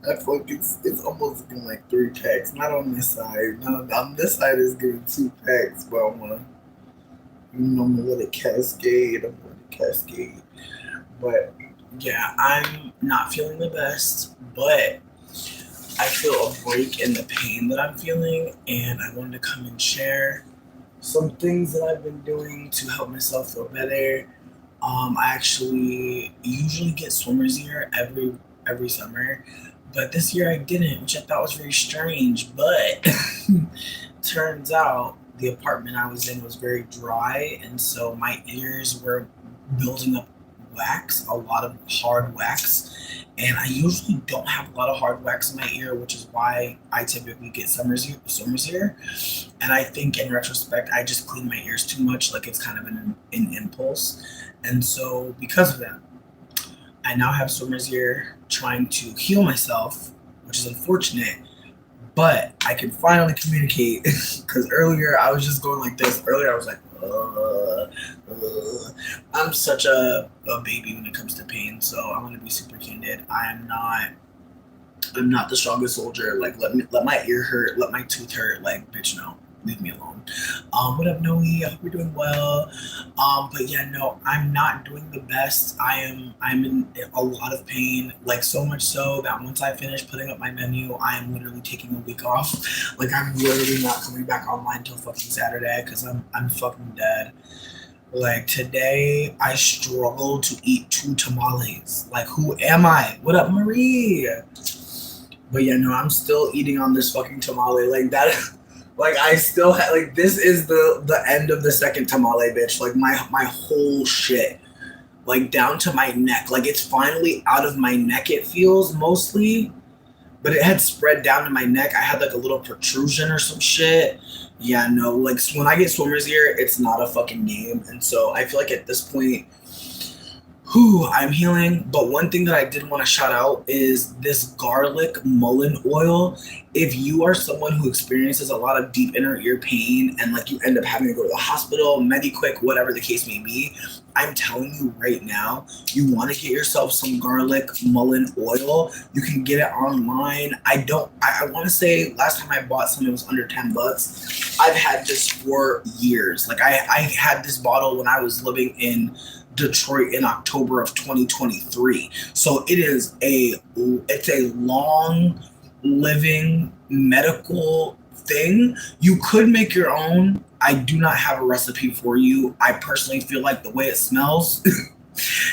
I feel like it's almost looking like 3 packs. Not on this side. Not on this side is giving 2 packs, but I'm gonna let it cascade. I'm gonna let it cascade. But yeah, I'm not feeling the best, but I feel a break in the pain that I'm feeling, and I wanted to come and share some things that I've been doing to help myself feel better. I actually usually get swimmer's ear every summer, but this year I didn't, which I thought was very strange. But turns out the apartment I was in was very dry, and so my ears were building up wax, a lot of hard wax. And I usually don't have a lot of hard wax in my ear, which is why I typically get summer's ear. And I think in retrospect, I just clean my ears too much, like it's kind of an impulse. And so because of that, I now have swimmer's ear trying to heal myself, which is unfortunate, but I can finally communicate because earlier I was just going like this. Earlier I was like, I'm such a baby when it comes to pain, so I'm gonna be super candid. I'm not the strongest soldier. Like let my ear hurt, let my tooth hurt. Like bitch, no, leave me alone. What up, Noe? I hope you're doing well. But yeah, no, I'm not doing the best. I'm in a lot of pain. Like so much so that once I finish putting up my menu, I am literally taking a week off. Like I'm literally not coming back online until fucking Saturday because I'm fucking dead. Like today, I struggled to eat 2 tamales. Like, who am I? What up, Marie? But yeah, no, I'm still eating on this fucking tamale. Like that, like I still have. Like this is the end of the second tamale, bitch. Like my whole shit, like down to my neck. Like it's finally out of my neck. It feels mostly, but it had spread down to my neck. I had like a little protrusion or some shit. Yeah, no, like when I get swimmer's ear, it's not a fucking game. And so I feel like at this point, whew, I'm healing. But one thing that I did want to shout out is this garlic mullen oil. If you are someone who experiences a lot of deep inner ear pain and like you end up having to go to the hospital, Mediquick, whatever the case may be, I'm telling you right now, you want to get yourself some garlic mullen oil. You can get it online. I want to say last time I bought some, it was under $10. I've had this for years. Like I had this bottle when I was living in Detroit in October of 2023. So it's a long living medical thing. You could make your own. I do not have a recipe for you. I personally feel like the way it smells,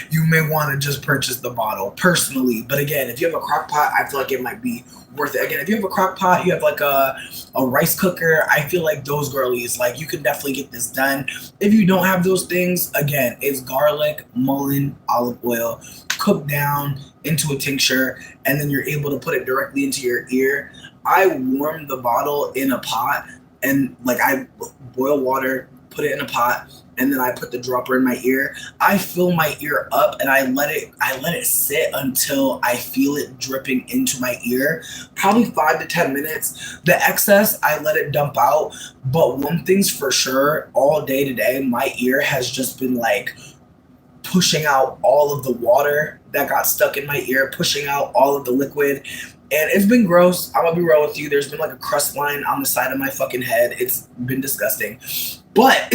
you may want to just purchase the bottle personally. But again, if you have a crock pot, I feel like it might be worth it. Again, if you have a crock pot, you have like a rice cooker, I feel like those girlies, like you can definitely get this done. If you don't have those things, again, it's garlic, mullen, olive oil, cooked down into a tincture, and then you're able to put it directly into your ear. I warm the bottle in a pot and like I boil water, put it in a pot, and then I put the dropper in my ear. I fill my ear up and I let it sit until I feel it dripping into my ear. Probably 5 to 10 minutes. The excess I let it dump out. But one thing's for sure, all day today, my ear has just been like pushing out all of the water that got stuck in my ear, pushing out all of the liquid. And it's been gross. I'm gonna be real with you. There's been like a crust line on the side of my fucking head. It's been disgusting. But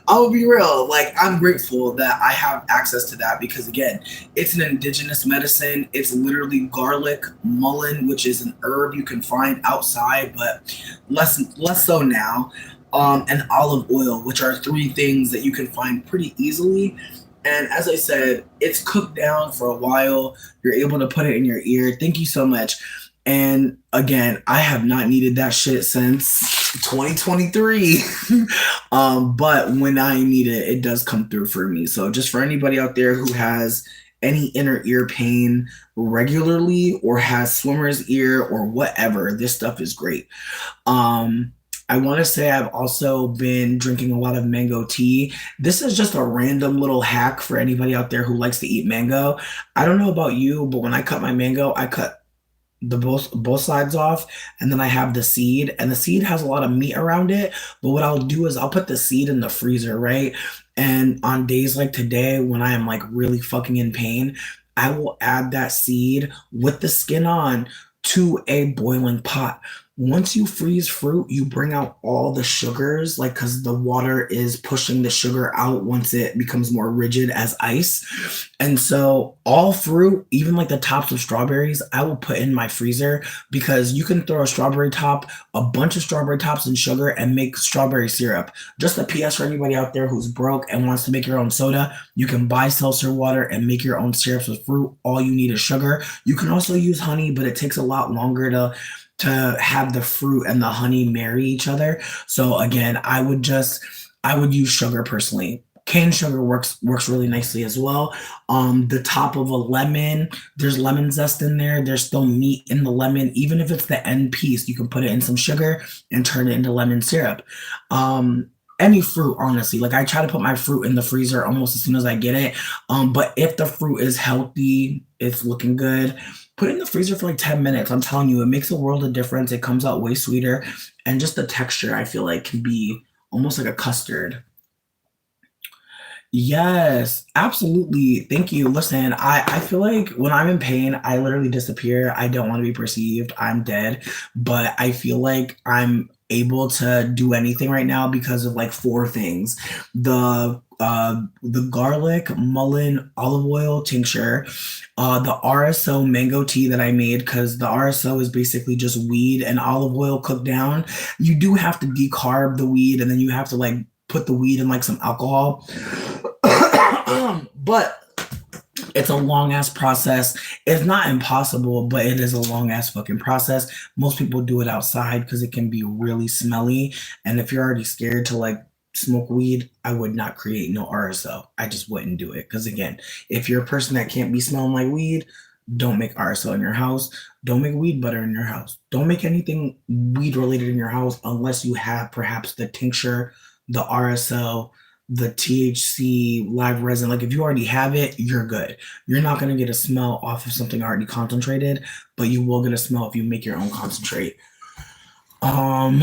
I'll be real. Like, I'm grateful that I have access to that because, again, it's an indigenous medicine. It's literally garlic, mullen, which is an herb you can find outside, but less so now. And olive oil, which are three things that you can find pretty easily. And as I said, it's cooked down for a while. You're able to put it in your ear. Thank you so much. And again, I have not needed that shit since 2023. But when I need it, it does come through for me. So just for anybody out there who has any inner ear pain regularly or has swimmer's ear or whatever, this stuff is great. I want to say I've also been drinking a lot of mango tea. This is just a random little hack for anybody out there who likes to eat mango. I don't know about you, but when I cut my mango, I cut the both sides off, and then I have the seed, and the seed has a lot of meat around it. But what I'll do is I'll put the seed in the freezer, right? And on days like today when I am like really fucking in pain, I will add that seed with the skin on to a boiling pot. Once you freeze fruit, you bring out all the sugars, like because the water is pushing the sugar out once it becomes more rigid as ice. And so all fruit, even like the tops of strawberries, I will put in my freezer because you can throw a strawberry top, a bunch of strawberry tops in sugar and make strawberry syrup. Just a PS for anybody out there who's broke and wants to make your own soda, you can buy seltzer water and make your own syrups with fruit. All you need is sugar. You can also use honey, but it takes a lot longer to have the fruit and the honey marry each other. So again, I would use sugar personally. Cane sugar works really nicely as well. The top of a lemon, there's lemon zest in there. There's still meat in the lemon. Even if it's the end piece, you can put it in some sugar and turn it into lemon syrup. Any fruit, honestly. Like I try to put my fruit in the freezer almost as soon as I get it. But if the fruit is healthy, it's looking good, put it in the freezer for like 10 minutes. I'm telling you, it makes a world of difference. It comes out way sweeter. And just the texture, I feel like, can be almost like a custard. Yes, absolutely. Thank you. Listen, I feel like when I'm in pain, I literally disappear. I don't want to be perceived. I'm dead. But I feel like I'm able to do anything right now because of like four things. The garlic, mullen, olive oil tincture, the RSO mango tea that I made because the RSO is basically just weed and olive oil cooked down. You do have to decarb the weed and then you have to like put the weed in like some alcohol. But it's a long ass process. It's not impossible, but it is a long ass fucking process. Most people do it outside because it can be really smelly. And if you're already scared to like smoke weed, I would not create no RSO. I just wouldn't do it. Because again, if you're a person that can't be smelling like weed, don't make RSO in your house. Don't make weed butter in your house. Don't make anything weed related in your house unless you have perhaps the tincture, the RSO, the THC live resin. Like if you already have it, you're good. You're not gonna get a smell off of something already concentrated, but you will get a smell if you make your own concentrate. Um,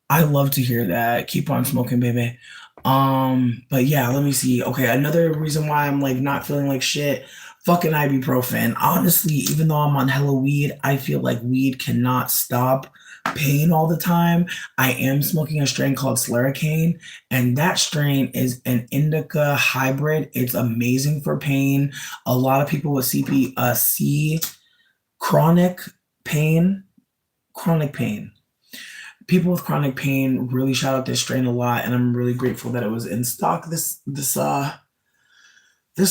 I love to hear that. Keep on smoking, baby. But yeah, let me see. Okay, another reason why I'm like not feeling like shit. Fucking ibuprofen. Honestly, even though I'm on hella weed, I feel like weed cannot stop pain all the time. I am smoking a strain called Slurricane, and that strain is an indica hybrid. It's amazing for pain. A lot of people with C chronic pain, chronic pain. People with chronic pain really shout out this strain a lot, and I'm really grateful that it was in stock this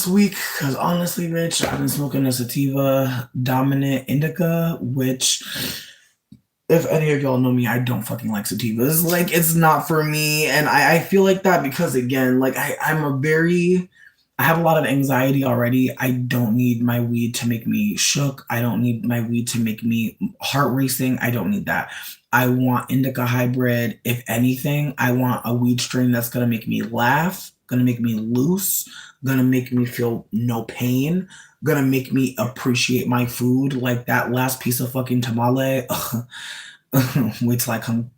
week. Because honestly, Rich, I've been smoking a sativa dominant indica, which if any of y'all know me, I don't fucking like sativas. Like, it's not for me. And I feel like that because, again, like, I have a lot of anxiety already. I don't need my weed to make me shook. I don't need my weed to make me heart racing. I don't need that. I want indica hybrid. If anything, I want a weed strain that's going to make me laugh, going to make me loose, going to make me feel no pain, going to make me appreciate my food. Like that last piece of fucking tamale. Wait till I come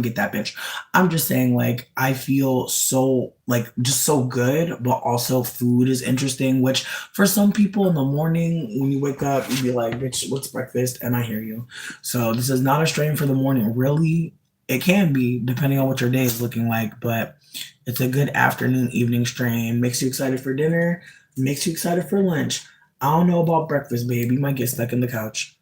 get that bitch. I'm just saying, like, I feel so like just so good, but also food is interesting, which for some people in the morning when you wake up, you be like, bitch, what's breakfast? And I hear you. So this is not a strain for the morning, really. It can be, depending on what your day is looking like, but it's a good afternoon, evening strain. Makes you excited for dinner, makes you excited for lunch. I don't know about breakfast, babe. You might get stuck in the couch.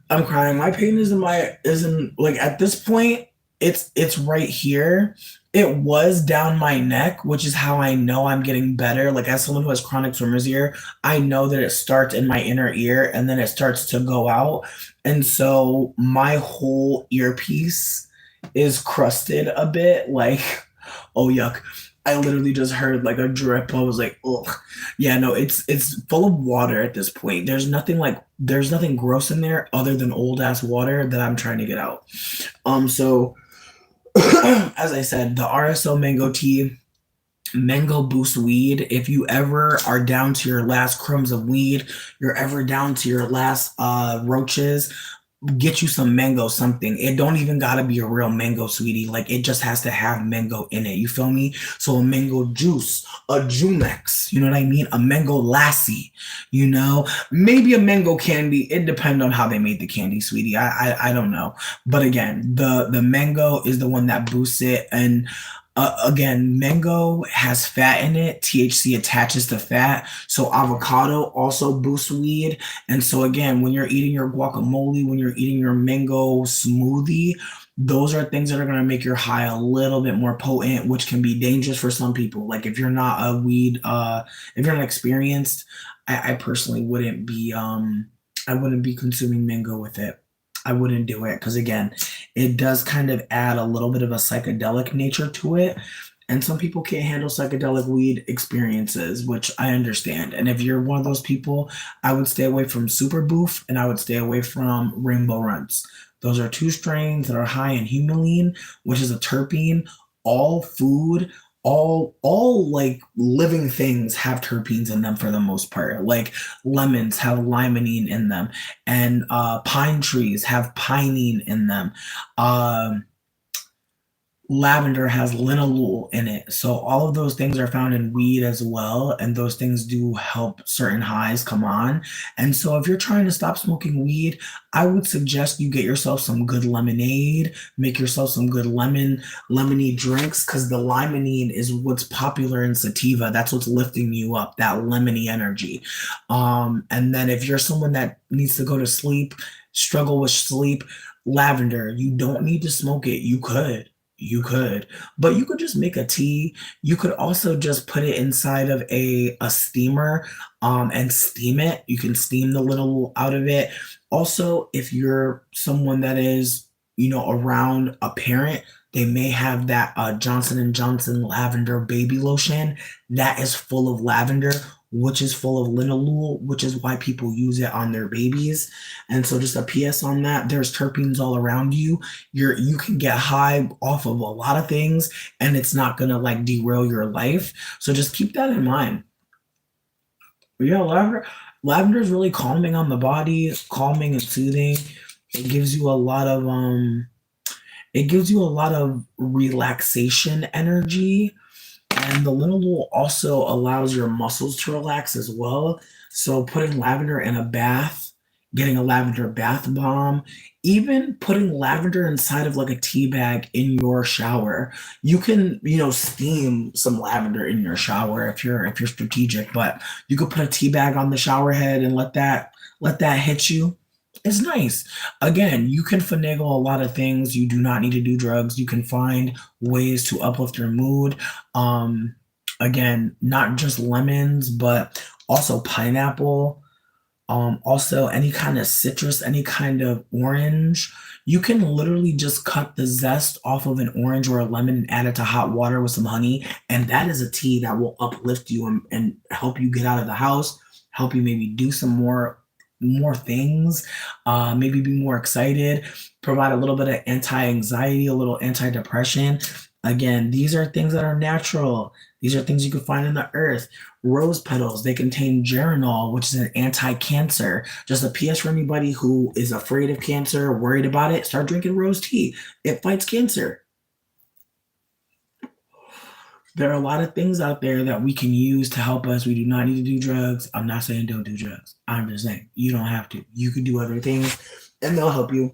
I'm crying. My pain isn't like at this point, it's right here. It was down my neck, which is how I know I'm getting better. Like as someone who has chronic swimmer's ear, I know that it starts in my inner ear and then it starts to go out. And so my whole earpiece is crusted a bit, like, oh yuck. I literally just heard like a drip. I was like, ugh. Yeah, no, it's full of water at this point. There's nothing gross in there other than old ass water that I'm trying to get out. So as I said, the RSO mango tea, mango boost weed. If you ever are down to your last crumbs of weed, you're ever down to your last roaches, get you some mango something. It don't even gotta be a real mango, sweetie. Like it just has to have mango in it. You feel me? So a mango juice, a Jumex, you know what I mean? A mango lassi, you know? Maybe a mango candy. It depends on how they made the candy, sweetie. I don't know. But again, the mango is the one that boosts it. And again, mango has fat in it. THC attaches to fat. So avocado also boosts weed. And so again, when you're eating your guacamole, when you're eating your mango smoothie, those are things that are going to make your high a little bit more potent, which can be dangerous for some people. Like if you're not a weed, if you're not experienced, I personally I wouldn't be consuming mango with it. I wouldn't do it because again, it does kind of add a little bit of a psychedelic nature to it. And some people can't handle psychedelic weed experiences, which I understand. And if you're one of those people, I would stay away from Super Boof and I would stay away from Rainbow Runs. Those are two strains that are high in humulene, which is a terpene. All food, all like living things have terpenes in them for the most part. Like lemons have limonene in them, and pine trees have pinene in them. Um, Lavender has linalool in it. So all of those things are found in weed as well. And those things do help certain highs come on. And so if you're trying to stop smoking weed, I would suggest you get yourself some good lemonade, make yourself some good lemony drinks, because the limonene is what's popular in sativa. That's what's lifting you up, that lemony energy. And then if you're someone that needs to go to sleep, struggle with sleep, lavender, you don't need to smoke it. You could, but you could just make a tea. You could also just put it inside of a steamer, and steam it. You can steam the little out of it. Also, if you're someone that is, around a parent, they may have that Johnson and Johnson lavender baby lotion that is full of lavender, which is full of linalool, which is why people use it on their babies. And so just a PS on that, there's terpenes all around you. You can get high off of a lot of things and it's not gonna like derail your life. So just keep that in mind. But yeah, lavender is really calming on the body, calming and soothing. It gives you a lot of relaxation energy. And the linalool also allows your muscles to relax as well. So putting lavender in a bath, getting a lavender bath bomb, even putting lavender inside of like a tea bag in your shower. You can, steam some lavender in your shower if you're strategic, but you could put a tea bag on the shower head and let that hit you. It's nice. Again, you can finagle a lot of things. You do not need to do drugs. You can find ways to uplift your mood. Um, Again, not just lemons, but also pineapple. Also any kind of citrus, any kind of orange. You can literally just cut the zest off of an orange or a lemon and add it to hot water with some honey. And that is a tea that will uplift you and help you get out of the house, help you maybe do some more things, maybe be more excited, provide a little bit of anti-anxiety, a little anti-depression. Again, these are things that are natural. These are things you can find in the earth. Rose petals, they contain geranol, which is an anti-cancer. Just a PS for anybody who is afraid of cancer, worried about it, start drinking rose tea. It fights cancer. There are a lot of things out there that we can use to help us. We do not need to do drugs. I'm not saying don't do drugs. I'm just saying you don't have to. You can do other things and they'll help you.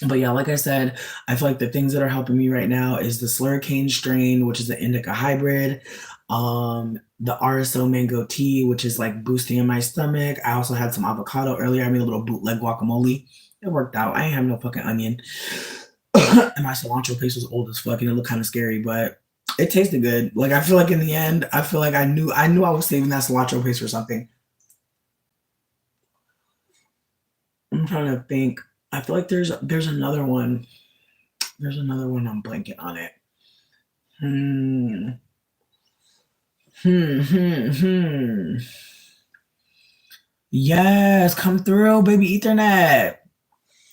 But yeah, like I said, I feel like the things that are helping me right now is the slurricane strain, which is the indica hybrid, the RSO mango tea, which is like boosting in my stomach. I also had some avocado earlier. I made a little bootleg guacamole. It worked out. I ain't have no fucking onion. And my cilantro paste was old as fuck and it looked kind of scary, but it tasted good. Like I feel like in the end, I feel like I knew I was saving that cilantro paste for something. I'm trying to think. I feel like there's another one. There's another one I'm blanking on it. Hmm. Hmm. Yes, come through, baby Ethernet.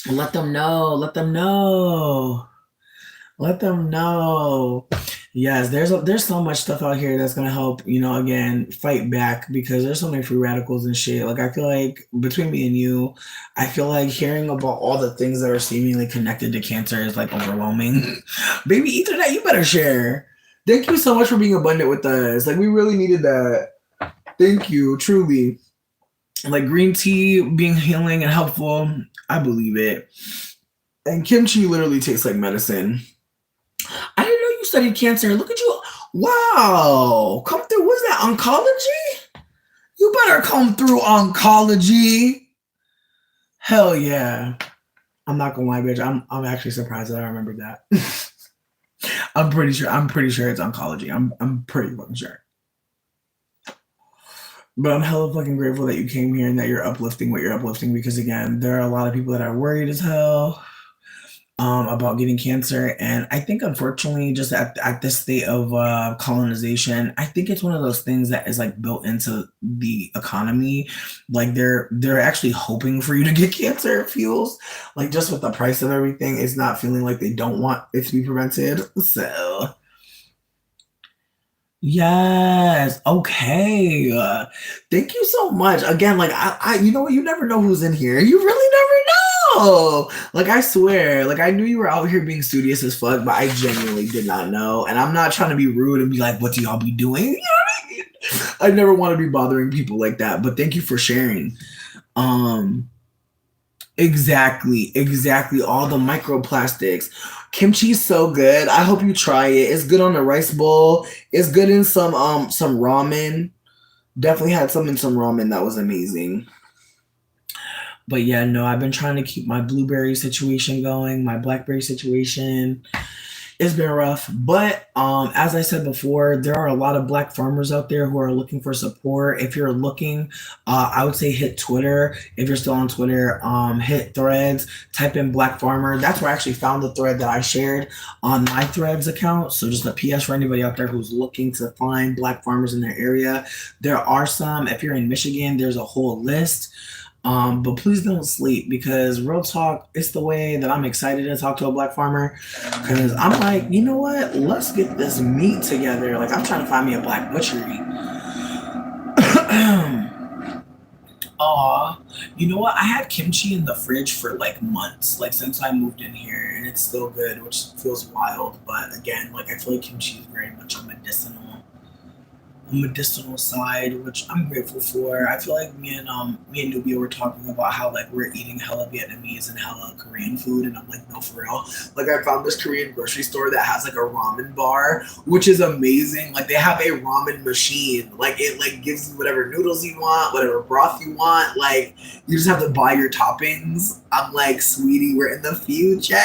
Let them know. Let them know. Let them know. Yes, there's so much stuff out here that's gonna help, again, fight back because there's so many free radicals and shit. Like I feel like between me and you, I feel like hearing about all the things that are seemingly connected to cancer is like overwhelming. Baby Ethernet, you better share. Thank you so much for being abundant with us. Like we really needed that. Thank you, truly. Like green tea being healing and helpful, I believe it. And kimchi literally tastes like medicine. I didn't know you studied cancer. Look at you. Wow. Come through. What's that? Oncology? You better come through oncology. Hell yeah. I'm not gonna lie, bitch. I'm actually surprised that I remembered that. I'm pretty sure it's oncology. I'm pretty fucking sure. But I'm hella fucking grateful that you came here and that you're uplifting what you're uplifting because again, there are a lot of people that are worried as hell about getting cancer. And I think, unfortunately, just at this state of colonization, I think it's one of those things that is like built into the economy. Like they're actually hoping for you to get cancer. It feels like just with the price of everything, it's not feeling like they don't want it to be prevented. So. Yes. Okay. Thank you so much. Again, like you know what? You never know who's in here. You really never know. Like I swear, like I knew you were out here being studious as fuck, but I genuinely did not know. And I'm not trying to be rude and be like, "What do y'all be doing?" You know what I mean? I never want to be bothering people like that. But thank you for sharing. Um, exactly. All the microplastics. Kimchi's so good. I hope you try it. It's good on the rice bowl. It's good in some ramen. Definitely had some in some ramen that was amazing. But yeah, no, I've been trying to keep my blueberry situation going, my blackberry situation. It's been rough, but as I said before, there are a lot of black farmers out there who are looking for support. If you're looking, I would say hit Twitter. If you're still on Twitter, hit Threads, type in Black Farmer. That's where I actually found the thread that I shared on my Threads account. So just a PS for anybody out there who's looking to find black farmers in their area. There are some. If you're in Michigan, there's a whole list. But please don't sleep because real talk, it's the way that I'm excited to talk to a black farmer. Because I'm like, you know what? Let's get this meat together. Like, I'm trying to find me a black butchery. Aw, you know what? I had kimchi in the fridge for like months, like since I moved in here, and it's still good, which feels wild. But again, like I feel like kimchi is very much a medicinal side, which I'm grateful for. I feel like me and Nubia were talking about how like we're eating hella Vietnamese and hella Korean food, and I'm like, no, for real. Like I found this Korean grocery store that has like a ramen bar, which is amazing. Like they have a ramen machine. Like it like gives you whatever noodles you want, whatever broth you want. Like you just have to buy your toppings. I'm like, sweetie, we're in the future.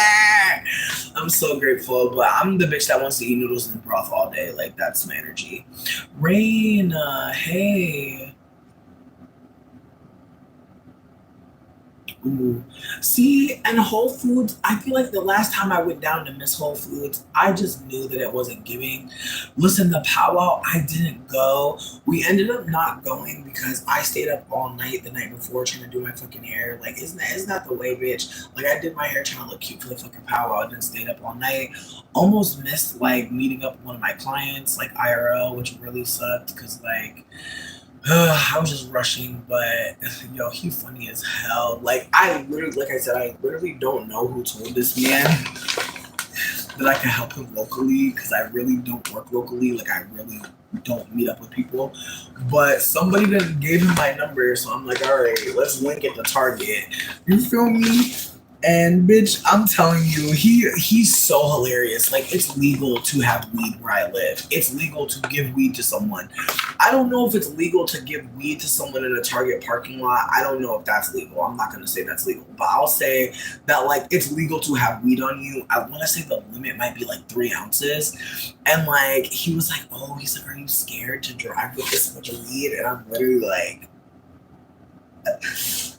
I'm so grateful, but I'm the bitch that wants to eat noodles and broth all day. Like that's my energy. Rain, hey. Ooh. See, and Whole Foods, I feel like the last time I went down to Miss Whole Foods, I just knew that it wasn't giving. Listen, the powwow, I didn't go. We ended up not going because I stayed up all night the night before trying to do my fucking hair. Like, isn't that the way, bitch? Like, I did my hair trying to look cute for the fucking powwow and then stayed up all night. Almost missed, like, meeting up with one of my clients, like, IRL, which really sucked because, like, I was just rushing, but yo, he funny as hell. Like I literally, like I said, I literally don't know who told this man that I can help him locally because I really don't work locally. Like I really don't meet up with people. But somebody then gave him my number, so I'm like, all right, let's link it to Target. You feel me? And bitch, I'm telling you, he's so hilarious. Like it's legal to have weed where I live. It's legal to give weed to someone. I don't know if it's legal to give weed to someone in a Target parking lot. I don't know if that's legal. I'm not gonna say that's legal, but I'll say that like it's legal to have weed on you. I want to say the limit might be like 3 ounces. And like he was like, oh, he's like, are you scared to drive with this much weed? And I'm literally like.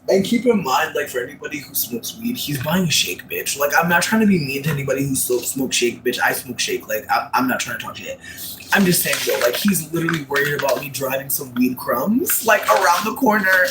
And keep in mind, like, for anybody who smokes weed, he's buying shake, bitch. Like, I'm not trying to be mean to anybody who smokes shake, bitch. I smoke shake. Like, I'm not trying to talk shit. I'm just saying, though, like, he's literally worried about me driving some weed crumbs, like, around the corner.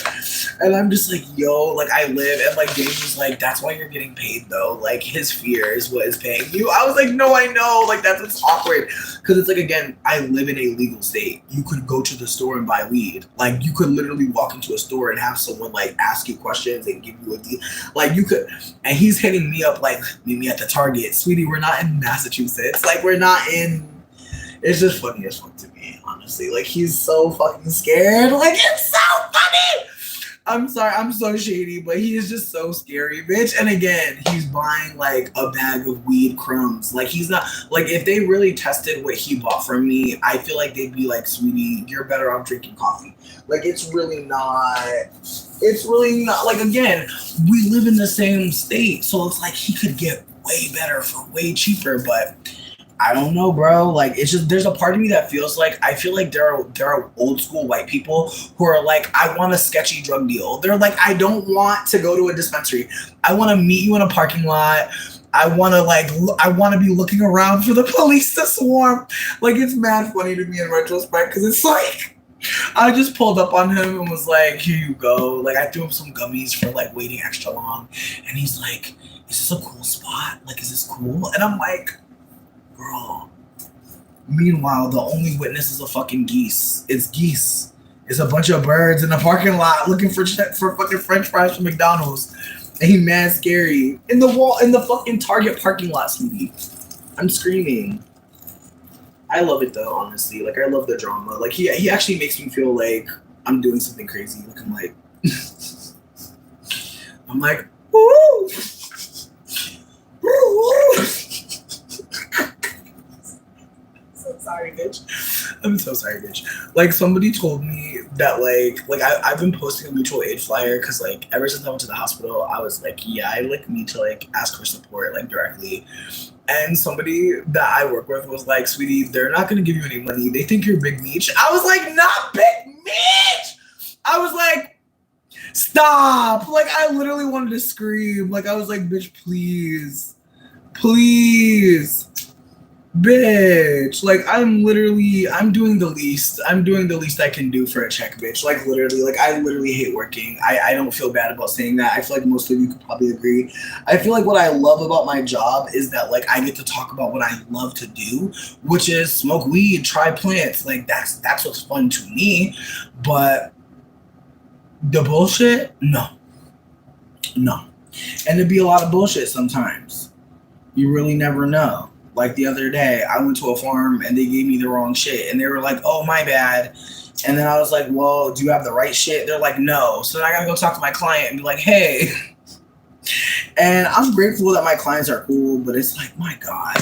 And I'm just like, yo, like, I live. And, like, Damon's like, that's why you're getting paid, though. Like, his fear is what is paying you. I was like, no, I know. Like, that's what's awkward. Because it's like, again, I live in a legal state. You could go to the store and buy weed. Like, you could literally walk into a store and have someone, like, ask you questions and give you a deal. Like, you could. And he's hitting me up, like, meet me at the Target. Sweetie, we're not in Massachusetts. Like, we're not in. It's just funny as fuck to me, honestly. Like, he's so fucking scared. Like, it's so funny. I'm sorry, I'm so shady, but he is just so scary, bitch. And again, he's buying, like, a bag of weed crumbs. Like, he's not, like, if they really tested what he bought from me, I feel like they'd be like, sweetie, you're better off drinking coffee. Like, it's really not, like, again, we live in the same state, so it's like he could get way better for way cheaper, but I don't know, bro. Like, it's just, there's a part of me that feels like, I feel like there are old school white people who are like, I want a sketchy drug deal. They're like, I don't want to go to a dispensary. I want to meet you in a parking lot. I want to be looking around for the police to swarm. Like, it's mad funny to me in retrospect, because it's like, I just pulled up on him and was like, here you go. Like, I threw him some gummies for, like, waiting extra long. And he's like, is this a cool spot? Like, is this cool? And I'm like, girl. Meanwhile, the only witness is a fucking geese. It's geese. It's a bunch of birds in a parking lot looking for fucking French fries from McDonald's. And he mad scary. In the fucking Target parking lot, sweetie. I'm screaming. I love it though, honestly. Like, I love the drama. Like, he actually makes me feel like I'm doing something crazy. Like, I'm like, woo! Woo! Sorry, bitch. I'm so sorry, bitch. Like, somebody told me that, like I've been posting a mutual aid flyer because, like, ever since I went to the hospital, I was like, yeah, I, like, need to, like, ask for support, like, directly. And somebody that I work with was like, sweetie, they're not going to give you any money. They think you're Big Meech. I was like, not Big Meech! I was like, stop! Like, I literally wanted to scream. Like, I was like, bitch, please. Please. Bitch, like, I'm doing the least I can do for a check, bitch. Like, literally, like, I literally hate working. I don't feel bad about saying that. I feel like most of you could probably agree. I feel like what I love about my job is that, like, I get to talk about what I love to do, which is smoke weed, try plants. Like, that's what's fun to me. But the bullshit, no. And it'd be a lot of bullshit sometimes. You really never know. Like, the other day, I went to a farm and they gave me the wrong shit. And they were like, oh, my bad. And then I was like, well, do you have the right shit? They're like, no. So then I got to go talk to my client and be like, hey. And I'm grateful that my clients are cool, but it's like, my God.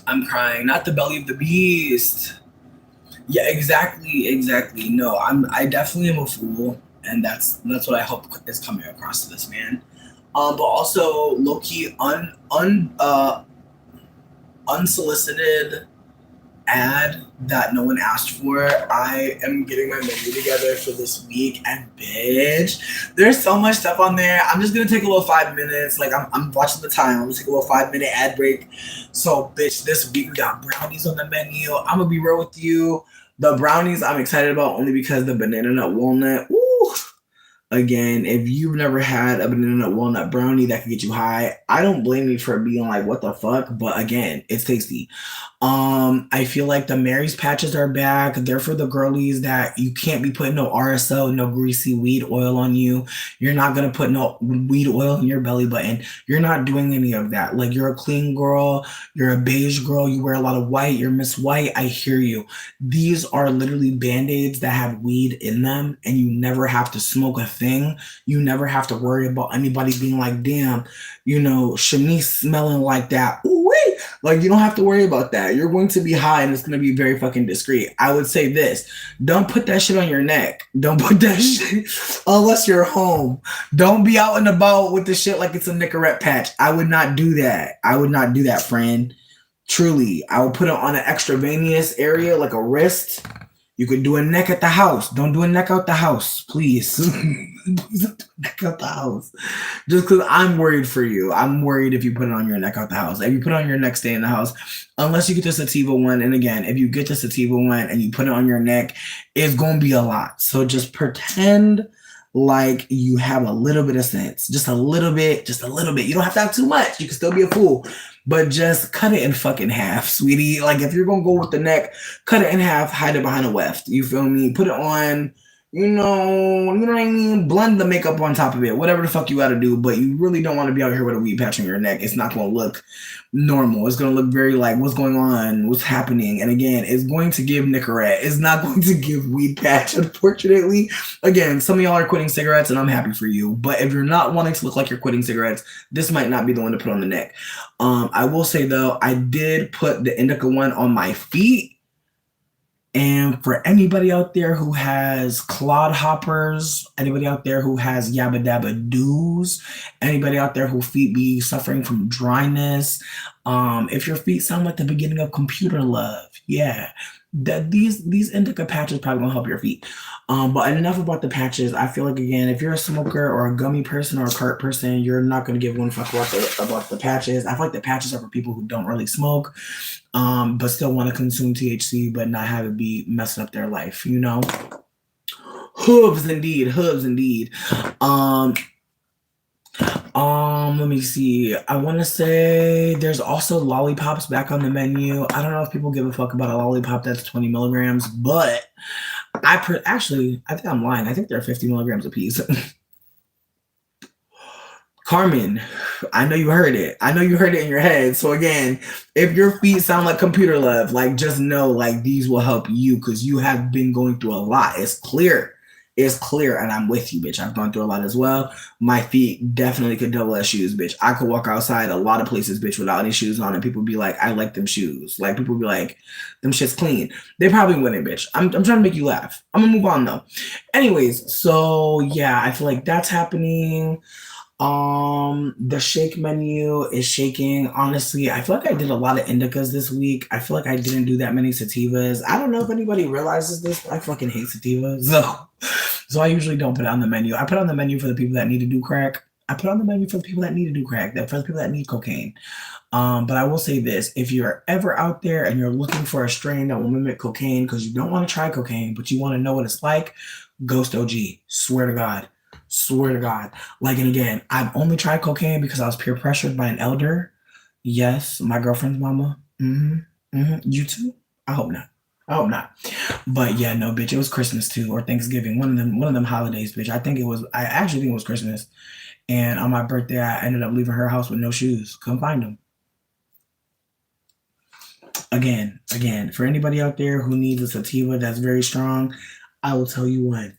I'm crying. Not the belly of the beast. Yeah, exactly. No, I definitely am a fool. And that's what I hope is coming across to this man. But also low-key unsolicited ad that no one asked for. I am getting my menu together for this week, and bitch, there's so much stuff on there. I'm just gonna take a little 5 minutes. Like, I'm watching the time. I'm gonna take a little 5-minute ad break. So, bitch, this week we got brownies on the menu. I'm gonna be real with you. The brownies I'm excited about only because the banana nut walnut. Woo! Again, if you've never had a banana nut walnut brownie that can get you high, I don't blame you for being like, what the fuck? But again, it's tasty. I feel like the Mary's patches are back. They're for the girlies that you can't be putting no RSO, no greasy weed oil on you. You're not going to put no weed oil in your belly button. You're not doing any of that. Like, you're a clean girl. You're a beige girl. You wear a lot of white. You're Miss White. I hear you. These are literally Band-Aids that have weed in them, and you never have to smoke a thing. You never have to worry about anybody being like, damn, you know, Shanice smelling like that. Ooh, wait. Like, you don't have to worry about that. You're going to be high and it's going to be very fucking discreet. I would say this. Don't put that shit on your neck. Don't put that shit unless you're home. Don't be out and about with the shit like it's a Nicorette patch. I would not do that. Friend. Truly. I would put it on an extravenous area like a wrist You could do a neck at the house. Don't do a neck out the house, please. Please don't do a neck out the house. Just because I'm worried for you. I'm worried if you put it on your neck out the house. If you put it on your neck, stay in the house. Unless you get the sativa one. And again, if you get the sativa one and you put it on your neck, it's going to be a lot. So just pretend like you have a little bit of sense. Just a little bit. Just a little bit. You don't have to have too much. You can still be a fool. But just cut it in fucking half, sweetie. Like, if you're going to go with the neck, cut it in half, hide it behind a weft. You feel me? Put it on, you know what I mean? Blend the makeup on top of it. Whatever the fuck you got to do. But you really don't want to be out here with a weed patch on your neck. It's not going to look normal. It's going to look very like, what's going on? What's happening? And again, it's going to give Nicorette. It's not going to give weed patch, unfortunately. Again, some of y'all are quitting cigarettes, and I'm happy for you. But if you're not wanting to look like you're quitting cigarettes, this might not be the one to put on the neck. I will say, though, I did put the indica one on my feet. And for anybody out there who has clodhoppers, anybody out there who has yabba dabba doos, anybody out there who feet be suffering from dryness, if your feet sound like the beginning of computer love, yeah, these indica patches probably gonna help your feet. But enough about the patches. I feel like, again, if you're a smoker or a gummy person or a cart person, you're not gonna give one fuck about the patches. I feel like the patches are for people who don't really smoke, but still want to consume THC, but not have it be messing up their life, you know? Hooves indeed. Let me see. I want to say there's also lollipops back on the menu. I don't know if people give a fuck about a lollipop that's 20 milligrams, but actually, I think I'm lying. I think they're 50 milligrams a piece. Carmen, I know you heard it. I know you heard it in your head. So again, if your feet sound like computer love, like, just know, like, these will help you because you have been going through a lot. It's clear. And I'm with you, bitch. I've gone through a lot as well. My feet definitely could double as shoes, bitch. I could walk outside a lot of places, bitch, without any shoes on, and people be like, I like them shoes. Like, people be like, them shit's clean. They probably wouldn't, bitch. I'm trying to make you laugh. I'm gonna move on, though. Anyways, so yeah, I feel like that's happening. The shake menu is shaking. Honestly, I feel like I did a lot of indicas this week. I feel like I didn't do that many sativas. I don't know if anybody realizes this, but I fucking hate sativas. So I usually don't put it on the menu. I put it on the menu for the people that need to do crack. I put it on the menu for the people that need to do crack, for the people that need cocaine. But I will say this, if you're ever out there and you're looking for a strain that will mimic cocaine because you don't want to try cocaine, but you want to know what it's like, Ghost OG. Swear to God. Like, and again, I've only tried cocaine because I was peer pressured by an elder. Yes, my girlfriend's mama. You too? I hope not. But yeah, no, bitch. It was Christmas too, or Thanksgiving. One of them holidays, bitch. I actually think it was Christmas. And on my birthday, I ended up leaving her house with no shoes. Couldn't find them. Again, for anybody out there who needs a sativa that's very strong, I will tell you one.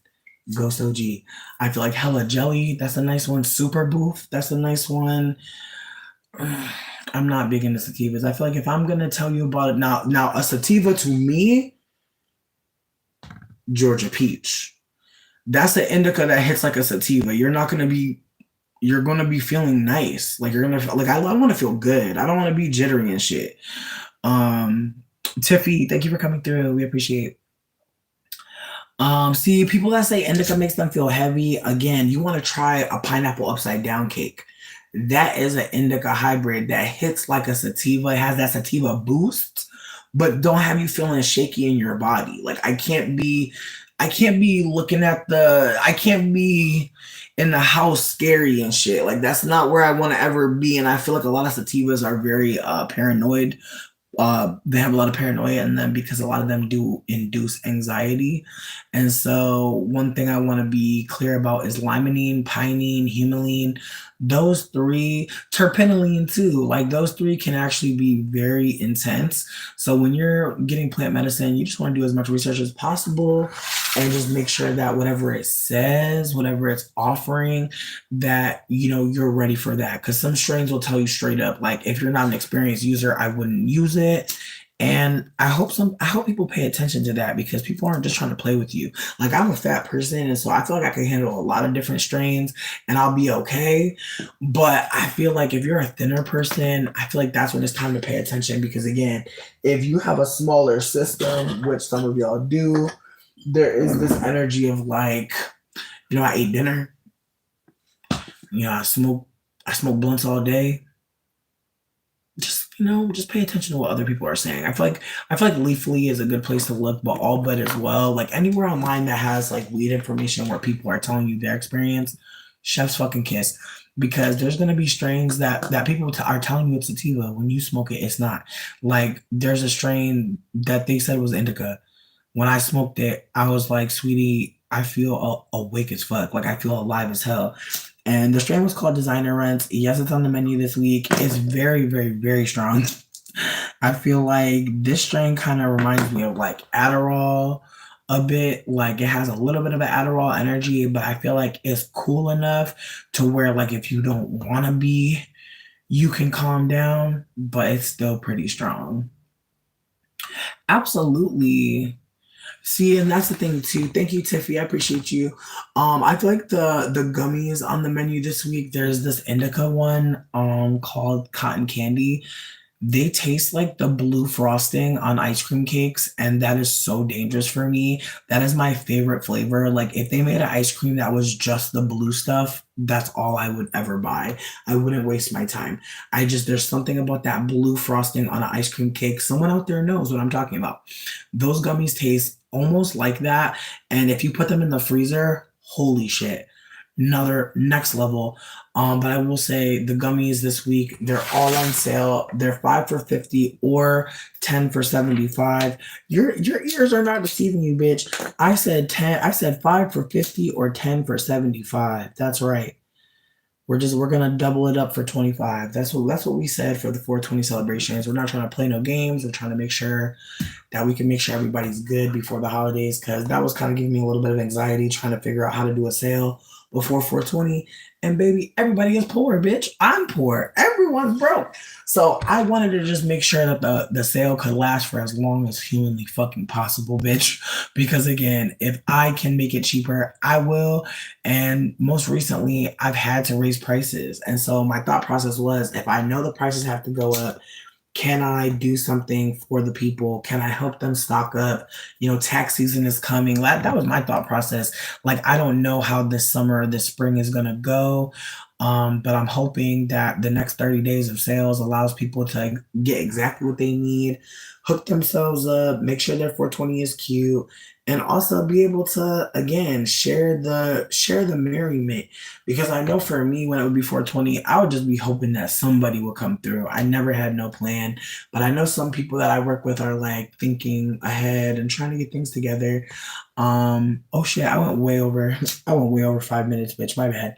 Ghost OG. I feel like Hella Jelly, that's a nice one. Super Booth, that's a nice one. I'm not big into sativas. I feel like if I'm gonna tell you about it now a sativa to me, Georgia Peach. That's an indica that hits like a sativa. You're gonna be feeling nice. Like, you're gonna like, I want to feel good. I don't want to be jittery and shit. Tiffy, thank you for coming through. We appreciate. See, people that say indica makes them feel heavy, again, you want to try a pineapple upside down cake. That is an indica hybrid that hits like a sativa. It has that sativa boost, but don't have you feeling shaky in your body. Like, I can't be in the house scary and shit. Like, that's not where I want to ever be. And I feel like a lot of sativas are very paranoid. They have a lot of paranoia in them because a lot of them do induce anxiety. And so one thing I want to be clear about is limonene, pinene, humulene. Those three, terpenoline too, like, those three can actually be very intense. So when you're getting plant medicine, you just want to do as much research as possible and just make sure that whatever it says, whatever it's offering, that, you know, you're ready for that. Because some strains will tell you straight up, like, if you're not an experienced user, I wouldn't use it. And I hope people pay attention to that, because people aren't just trying to play with you. Like, I'm a fat person, and so I feel like I can handle a lot of different strains and I'll be okay. But I feel like if you're a thinner person, I feel like that's when it's time to pay attention, because again, if you have a smaller system, which some of y'all do, there is this energy of like, I ate dinner, I smoke blunts all day. Just pay attention to what other people are saying. I feel like Leafly is a good place to look, but all but as well. Like anywhere online that has like weed information where people are telling you their experience, chef's fucking kiss. Because there's gonna be strains that people are telling you it's sativa. When you smoke it, it's not. Like there's a strain that they said was indica. When I smoked it, I was like, sweetie, I feel awake as fuck. Like I feel alive as hell. And the strain was called Designer Rents. Yes, it's on the menu this week. It's very, very, very strong. I feel like this strain kind of reminds me of like Adderall a bit. Like it has a little bit of an Adderall energy, but I feel like it's cool enough to where like if you don't want to be, you can calm down, but it's still pretty strong. Absolutely. See, and that's the thing too. Thank you, Tiffy. I appreciate you. I feel like the gummies on the menu this week. There's this indica one called cotton candy. They taste like the blue frosting on ice cream cakes, and that is so dangerous for me. That is my favorite flavor. Like if they made an ice cream that was just the blue stuff, that's all I would ever buy. I wouldn't waste my time. There's something about that blue frosting on an ice cream cake. Someone out there knows what I'm talking about. Those gummies taste almost like that, and if you put them in the freezer, holy shit, another next level. But I will say the gummies this week, they're all on sale. They're 5 for 50 or 10 for 75. Your ears are not deceiving you, bitch. I said 10, I said 5 for 50 or 10 for 75. That's right. We're gonna double it up for 25. That's what we said for the 420 celebrations. We're not trying to play no games. We're trying to make sure that we can make sure everybody's good before the holidays, because that was kind of giving me a little bit of anxiety trying to figure out how to do a sale before 420. And baby, everybody is poor, bitch. I'm poor. Everyone's broke. So I wanted to just make sure that the sale could last for as long as humanly fucking possible, bitch. Because again, if I can make it cheaper, I will. And most recently, I've had to raise prices. And so my thought process was, if I know the prices have to go up, can I do something for the people? Can I help them stock up? Tax season is coming. That was my thought process. Like, I don't know how this summer or this spring is going to go. But I'm hoping that the next 30 days of sales allows people to get exactly what they need, hook themselves up, make sure their 420 is cute, and also be able to again share the merriment. Because I know for me, when it would be 420, I would just be hoping that somebody would come through. I never had no plan, but I know some people that I work with are like thinking ahead and trying to get things together. Oh shit, I went way over 5 minutes, bitch. My bad.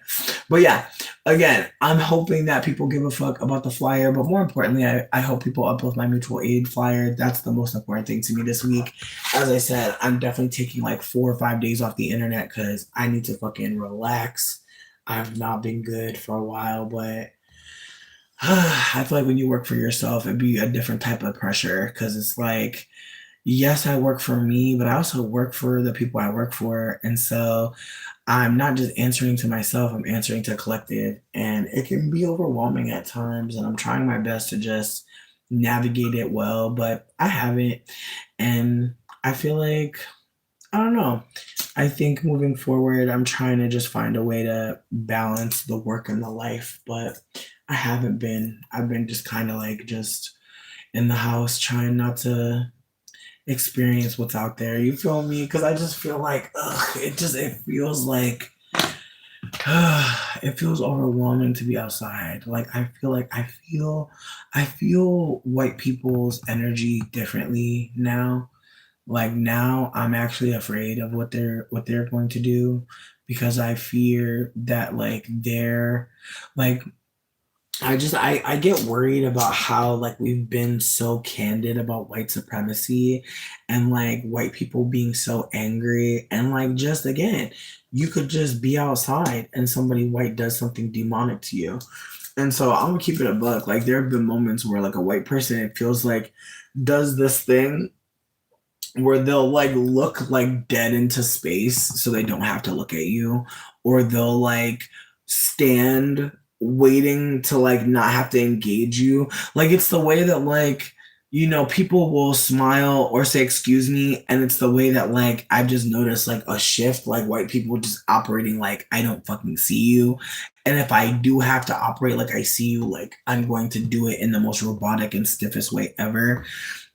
But yeah, again, I'm hoping that people give a fuck about the flyer, but more importantly, I hope people uplift my mutual aid flyer. That's the most important thing to me this week. As I said, I'm definitely taking like 4 or 5 days off the internet because I need to fucking relax. I've not been good for a while, but I feel like when you work for yourself, it'd be a different type of pressure because it's like, yes, I work for me, but I also work for the people I work for. And so I'm not just answering to myself, I'm answering to a collective. And it can be overwhelming at times. And I'm trying my best to just navigate it well, but I haven't. And I feel like, I don't know. I think moving forward, I'm trying to just find a way to balance the work and the life, but I haven't been. I've been just kind of like just in the house trying not to experience what's out there. You feel me? Because I just feel like, it feels like, it feels overwhelming to be outside. Like I feel like I feel white people's energy differently now. Like now I'm actually afraid of what they're going to do, because I fear that like they're like I get worried about how like we've been so candid about white supremacy and like white people being so angry, and like just again, you could just be outside and somebody white does something demonic to you. And so I'm gonna keep it a buck. Like there have been moments where like a white person, it feels like, does this thing where they'll like look like dead into space so they don't have to look at you, or they'll like stand waiting to like not have to engage you. Like it's the way that like, people will smile or say excuse me, and it's the way that like I've just noticed like a shift, like white people just operating like I don't fucking see you. And if I do have to operate like I see you, like I'm going to do it in the most robotic and stiffest way ever.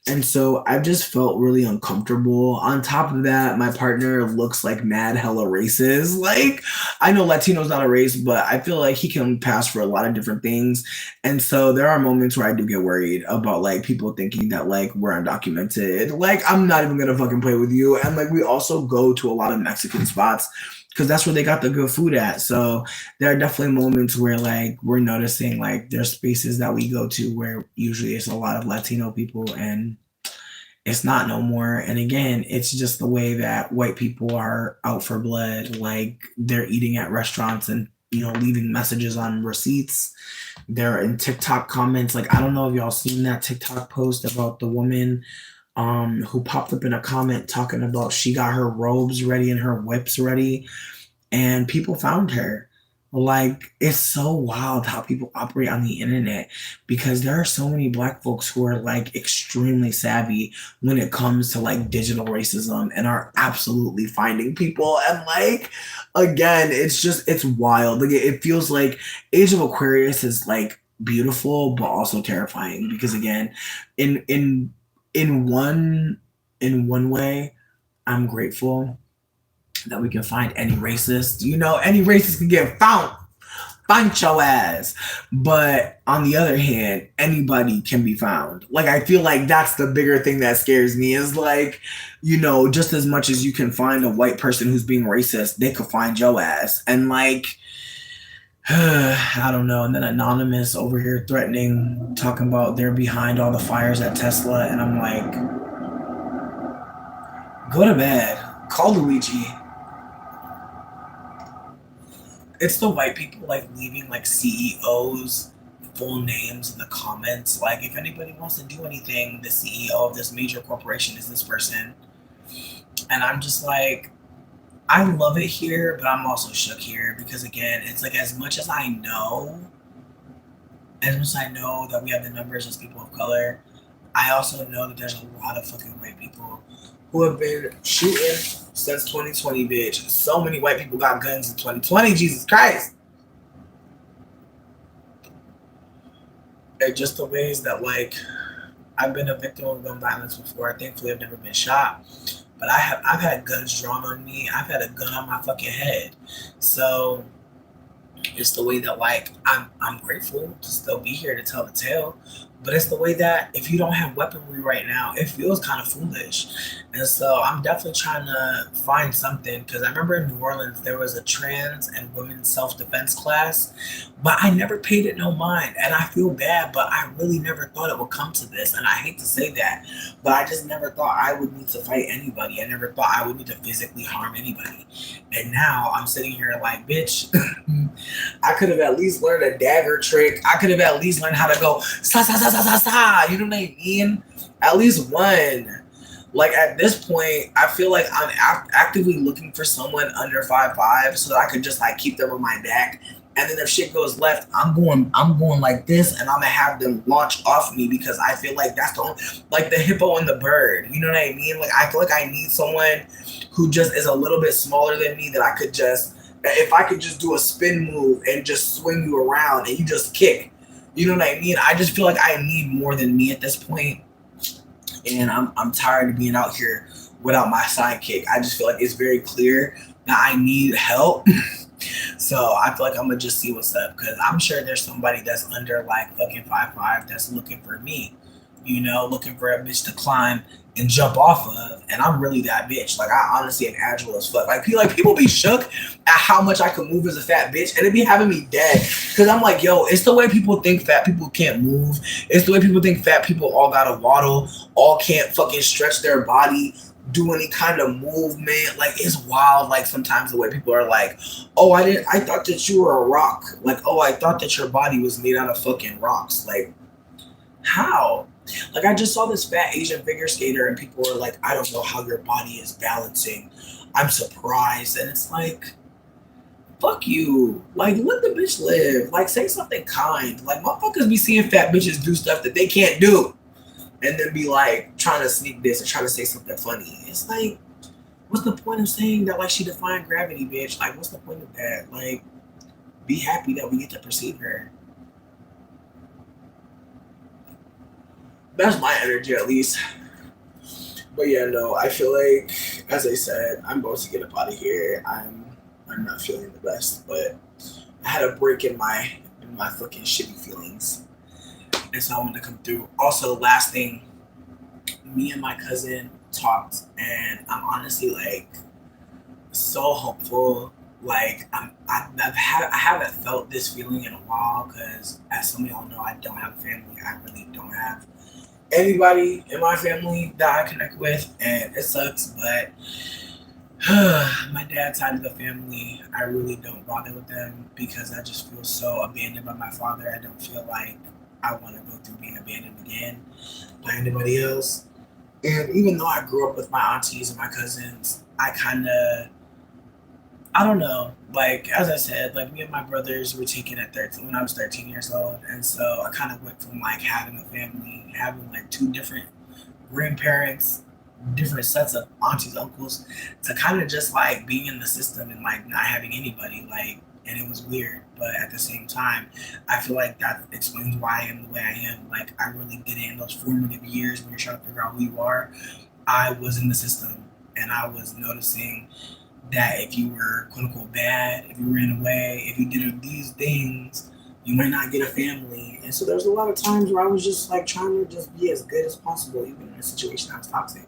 And so I've just felt really uncomfortable. On top of that, my partner looks like mad hella racist. Like, I know Latino's not a race, but I feel like he can pass for a lot of different things. And so there are moments where I do get worried about like people thinking that like we're undocumented. Like, I'm not even gonna fucking play with you. And like we also go to a lot of Mexican spots because that's where they got the good food at. So there are definitely moments where like we're noticing like there's spaces that we go to where usually it's a lot of Latino people and it's not no more. And again, it's just the way that white people are out for blood. Like they're eating at restaurants and leaving messages on receipts. They're in TikTok comments. Like I don't know if y'all seen that TikTok post about the woman who popped up in a comment talking about she got her robes ready and her whips ready and people found her. Like it's so wild how people operate on the internet because there are so many black folks who are like extremely savvy when it comes to like digital racism and are absolutely finding people. And like again, it's wild. Like it feels like Age of Aquarius is like beautiful but also terrifying because again, in one way, I'm grateful that we can find any racist. Any racist can get found. Find your ass. But on the other hand, anybody can be found. Like I feel like that's the bigger thing that scares me is like, just as much as you can find a white person who's being racist, they could find your ass. And like I don't know. And then Anonymous over here threatening, talking about they're behind all the fires at Tesla. And I'm like, go to bed. Call Luigi. It's the white people like leaving like CEOs full names in the comments. Like if anybody wants to do anything, the CEO of this major corporation is this person. And I'm just like, I love it here, but I'm also shook here because again, it's like as much as I know that we have the numbers as people of color, I also know that there's a lot of fucking white people who have been shooting since 2020, bitch. So many white people got guns in 2020, Jesus Christ. They're just the ways that like I've been a victim of gun violence before. Thankfully I've never been shot. But I've had guns drawn on me. I've had a gun on my fucking head. So it's the way that like I'm grateful to still be here to tell the tale. But it's the way that if you don't have weaponry right now, it feels kind of foolish. And so I'm definitely trying to find something because I remember in New Orleans there was a trans and women's self-defense class, but I never paid it no mind. And I feel bad, but I really never thought it would come to this. And I hate to say that, but I just never thought I would need to fight anybody. I never thought I would need to physically harm anybody. And now I'm sitting here like, bitch, I could have at least learned a dagger trick. I could have at least learned how to go sa sa sa sa sa sa. You know what I mean? At least one. Like at this point, I feel like I'm actively looking for someone under 5'5" so that I could just like keep them on my back. And then if shit goes left, I'm going like this, and I'm gonna have them launch off me because I feel like that's the only, like the hippo and the bird. You know what I mean? Like I feel like I need someone who just is a little bit smaller than me that I could just, if I could just do a spin move and just swing you around and you just kick. You know what I mean? I just feel like I need more than me at this point. And I'm tired of being out here without my sidekick. I just feel like it's very clear that I need help. So I feel like I'm gonna just see what's up because I'm sure there's somebody that's under like fucking 5'5" that's looking for me, looking for a bitch to climb and jump off of, and I'm really that bitch. Like I honestly am agile as fuck. Like people be shook at how much I can move as a fat bitch, and it be having me dead. Cause I'm like, yo, it's the way people think fat people can't move. It's the way people think fat people all gotta waddle, all can't fucking stretch their body, do any kind of movement. Like it's wild. Like sometimes the way people are like, oh, I thought that you were a rock. Like, oh, I thought that your body was made out of fucking rocks. Like, how? Like I just saw this fat Asian figure skater and people were like, I don't know how your body is balancing. I'm surprised. And it's like, fuck you. Like let the bitch live. Like say something kind. Like motherfuckers be seeing fat bitches do stuff that they can't do. and then be like trying to sneak this and trying to say something funny. It's like, what's the point of saying that like she defied gravity, bitch? Like, what's the point of that? Like, be happy that we get to perceive her. That's my energy, at least. But yeah, no, I feel like, as I said, I'm about to get up out of here. I'm not feeling the best, but I had a break in my fucking shitty feelings, and so I wanted to come through. Also, last thing, me and my cousin talked, and I'm honestly like so hopeful. Like I haven't felt this feeling in a while because, as some of y'all know, I don't have a family. I really don't have anybody in my family that I connect with, and it sucks. But my dad's side of the family, I really don't bother with them because I just feel so abandoned by my father. I don't feel like I want to go through being abandoned again by anybody else. And even though I grew up with my aunties and my cousins, I don't know. Like as I said, like me and my brothers were taken at 13 when I was 13 years old, and so I kind of went from like having a family, having like two different grandparents, different sets of aunties, uncles, to kind of just like being in the system and like not having anybody. Like, and it was weird, but at the same time, I feel like that explains why I am the way I am. Like, I really did it in those formative years when you're trying to figure out who you are. I was in the system, and I was noticing that if you were quote unquote bad, if you ran away, if you did these things, you might not get a family. And so there's a lot of times where I was just like trying to just be as good as possible, even in a situation that was toxic.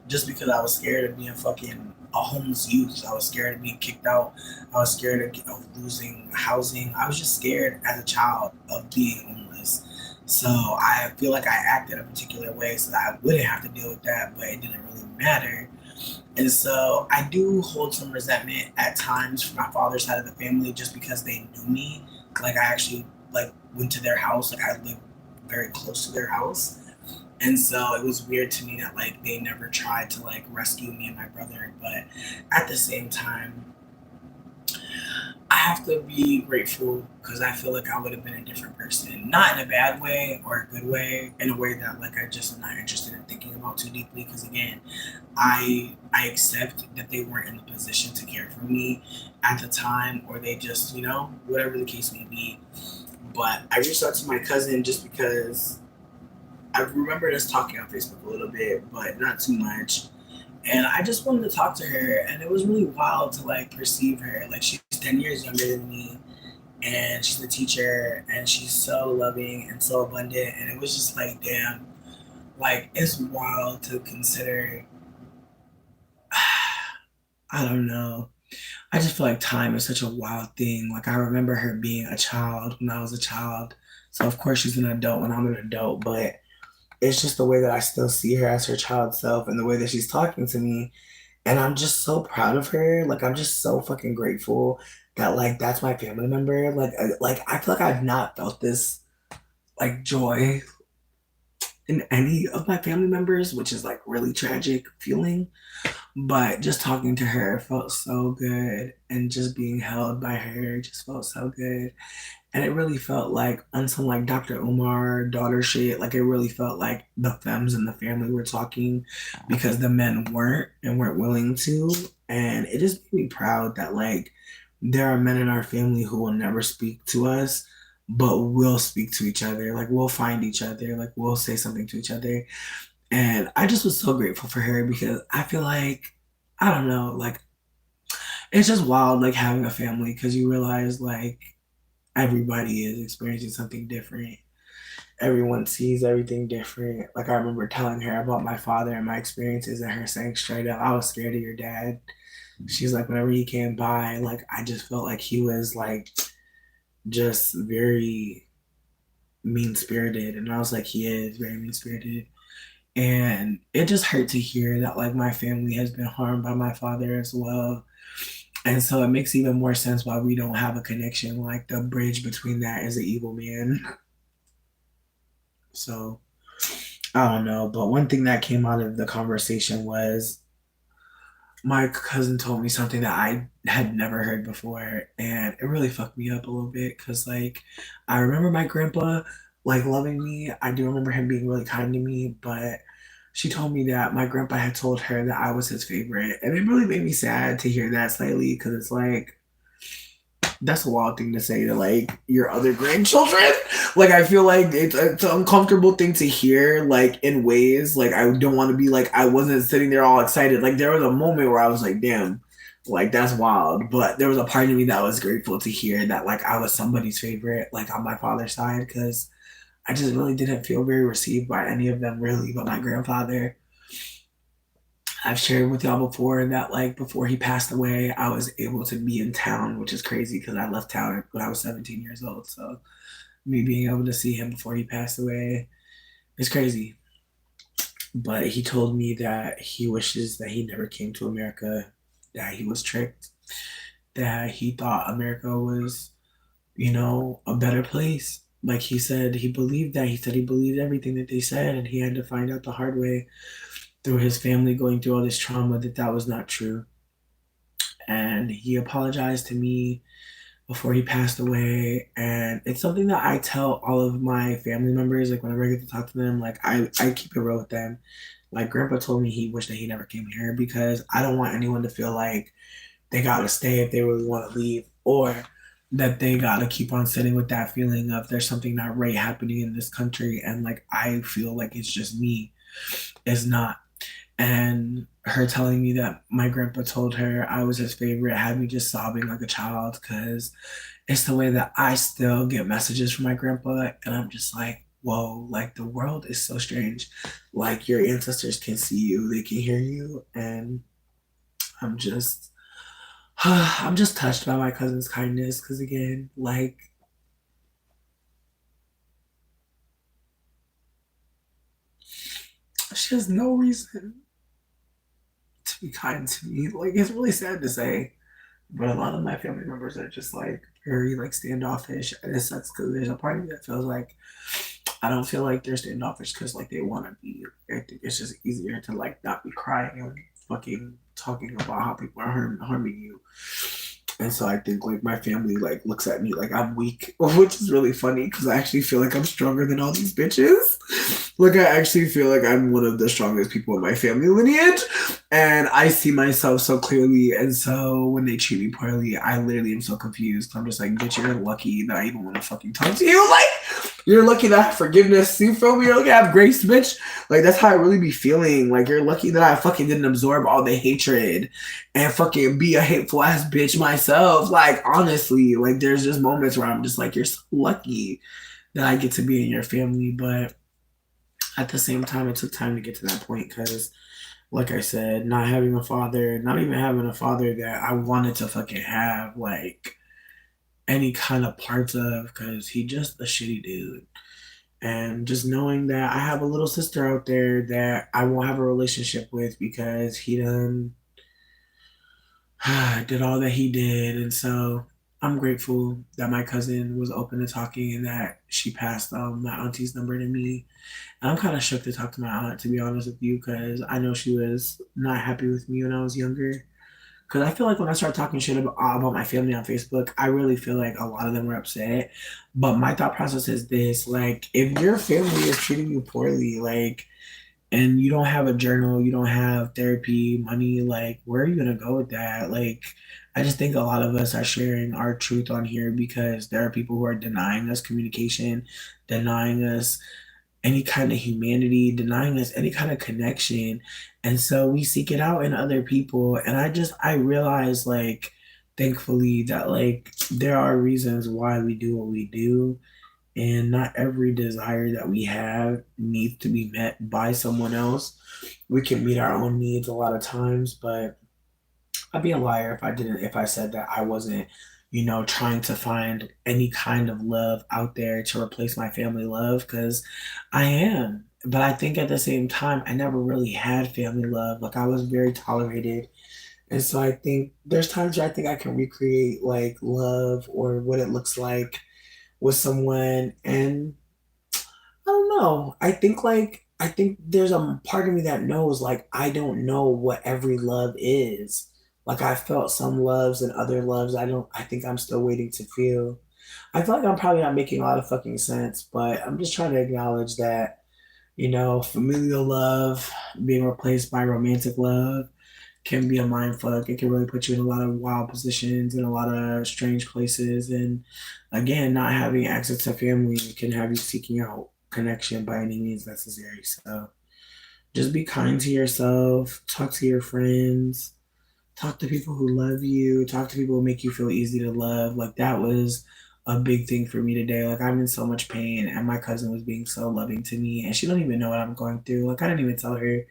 Just because I was scared of being fucking a homeless youth. I was scared of being kicked out. I was scared of losing housing. I was just scared as a child of being homeless. So I feel like I acted a particular way so that I wouldn't have to deal with that, but it didn't really matter. And so I do hold some resentment at times from my father's side of the family just because they knew me. Like I actually like went to their house. Like I lived very close to their house. And so it was weird to me that like they never tried to like rescue me and my brother. But at the same time, I have to be grateful because I feel like I would have been a different person. Not in a bad way or a good way, in a way that like I just am not interested in thinking about too deeply. Because again, I accept that they weren't in the position to care for me at the time, or they just whatever the case may be. But I reached out to my cousin just because I remembered us talking on Facebook a little bit, but not too much. And I just wanted to talk to her, and it was really wild to like perceive her. Like she's 10 years younger than me, and she's a teacher, and she's so loving and so abundant. And it was just like, damn, like it's wild to consider. I don't know. I just feel like time is such a wild thing. Like I remember her being a child when I was a child. So of course she's an adult when I'm an adult, but it's just the way that I still see her as her child self and the way that she's talking to me. And I'm just so proud of her. Like I'm just so fucking grateful that like that's my family member. Like I feel like I've not felt this like joy in any of my family members, which is like really tragic feeling. But just talking to her felt so good, and just being held by her just felt so good. And it really felt like on some like Dr. Umar daughter shit. Like it really felt like the femmes in the family were talking because the men weren't and weren't willing to. And it just made me proud that like there are men in our family who will never speak to us, but will speak to each other. Like we'll find each other, like we'll say something to each other. And I just was so grateful for her because I feel like, I don't know, like it's just wild like having a family because you realize like everybody is experiencing something different. Everyone sees everything different. Like I remember telling her about my father and my experiences, and her saying straight up, "I was scared of your dad." She's like, whenever he came by, like I just felt like he was like just very mean spirited, and I was like, he is very mean spirited. And it just hurt to hear that like my family has been harmed by my father as well. And so it makes even more sense why we don't have a connection. Like the bridge between that is the evil man. So I don't know. But one thing that came out of the conversation was my cousin told me something that I had never heard before. And it really fucked me up a little bit because, like, I remember my grandpa. like loving me. I do remember him being really kind to me, but she told me that my grandpa had told her that I was his favorite. And it really made me sad to hear that slightly because it's like, that's a wild thing to say to like your other grandchildren. Like I feel like it's an uncomfortable thing to hear, like in ways. Like I don't want to be like I wasn't sitting there all excited. Like there was a moment where I was like, damn, like that's wild. But there was a part of me that was grateful to hear that like I was somebody's favorite, like on my father's side, because I just really didn't feel very received by any of them really, but my grandfather. I've shared with y'all before that like before he passed away, I was able to be in town, which is crazy because I left town when I was 17 years old. So me being able to see him before he passed away is crazy. But he told me that he wishes that he never came to America, that he was tricked, that he thought America was, a better place. Like he said, he believed that. He said he believed everything that they said, and he had to find out the hard way through his family going through all this trauma that that was not true. And he apologized to me before he passed away. And it's something that I tell all of my family members, like whenever I get to talk to them, like I keep it real with them. Like grandpa told me he wished that he never came here because I don't want anyone to feel like they gotta stay if they really want to leave or that they gotta keep on sitting with that feeling of there's something not right happening in this country and like I feel like it's just me. It's not. And her telling me that my grandpa told her I was his favorite had me just sobbing like a child because it's the way that I still get messages from my grandpa. And I'm just like, whoa, like the world is so strange. Like your ancestors can see you, they can hear you. And I'm just, I'm just touched by my cousin's kindness because, again, like she has no reason to be kind to me. Like it's really sad to say, but a lot of my family members are just like very like standoffish, and it sucks because there's a part of me that feels like I don't feel like they're standoffish because like they want to be. I think it's just easier to like not be crying and fucking talking about how people are harming you. And so I think like my family like looks at me like I'm weak, which is really funny because I actually feel like I'm stronger than all these bitches. Like I actually feel like I'm one of the strongest people in my family lineage, and I see myself so clearly. And so when they treat me poorly, I literally am so confused. I'm just like, bitch, you're lucky that I even want to fucking talk to you. Like you're lucky that I have forgiveness. You feel me? You're lucky I have grace, bitch. Like that's how I really be feeling. Like you're lucky that I fucking didn't absorb all the hatred and fucking be a hateful ass bitch myself. Like honestly, like there's just moments where I'm just like, you're so lucky that I get to be in your family. But at the same time, it took time to get to that point because, like I said, not having a father, not even having a father that I wanted to fucking have, like any kind of parts of, because he just a shitty dude. And just knowing that I have a little sister out there that I won't have a relationship with because he done did all that he did. And so I'm grateful that my cousin was open to talking and that she passed my auntie's number to me. And I'm kind of shook to talk to my aunt, to be honest with you, because I know she was not happy with me when I was younger. Because I feel like when I start talking shit about my family on Facebook, I really feel like a lot of them were upset. But my thought process is this, like, if your family is treating you poorly, like, and you don't have a journal, you don't have therapy, money, like, where are you going to go with that? Like, I just think a lot of us are sharing our truth on here because there are people who are denying us communication, denying us any kind of humanity, denying us any kind of connection. And so we seek it out in other people. And I realize, like, thankfully, that, like, there are reasons why we do what we do. And not every desire that we have needs to be met by someone else. We can meet our own needs a lot of times, but I'd be a liar if I said that I wasn't, trying to find any kind of love out there to replace my family love because I am. But I think at the same time, I never really had family love. Like I was very tolerated. And so I think there's times where I think I can recreate like love or what it looks like with someone. And I don't know. I think there's a part of me that knows like I don't know what every love is. Like I felt some loves and other loves I think I'm still waiting to feel. I feel like I'm probably not making a lot of fucking sense, but I'm just trying to acknowledge that, familial love being replaced by romantic love can be a mind fuck. It can really put you in a lot of wild positions and a lot of strange places. And again, not having access to family can have you seeking out connection by any means necessary. So just be kind to yourself, talk to your friends, talk to people who love you, talk to people who make you feel easy to love. Like that was a big thing for me today. Like I'm in so much pain and my cousin was being so loving to me and she don't even know what I'm going through. Like I didn't even tell her,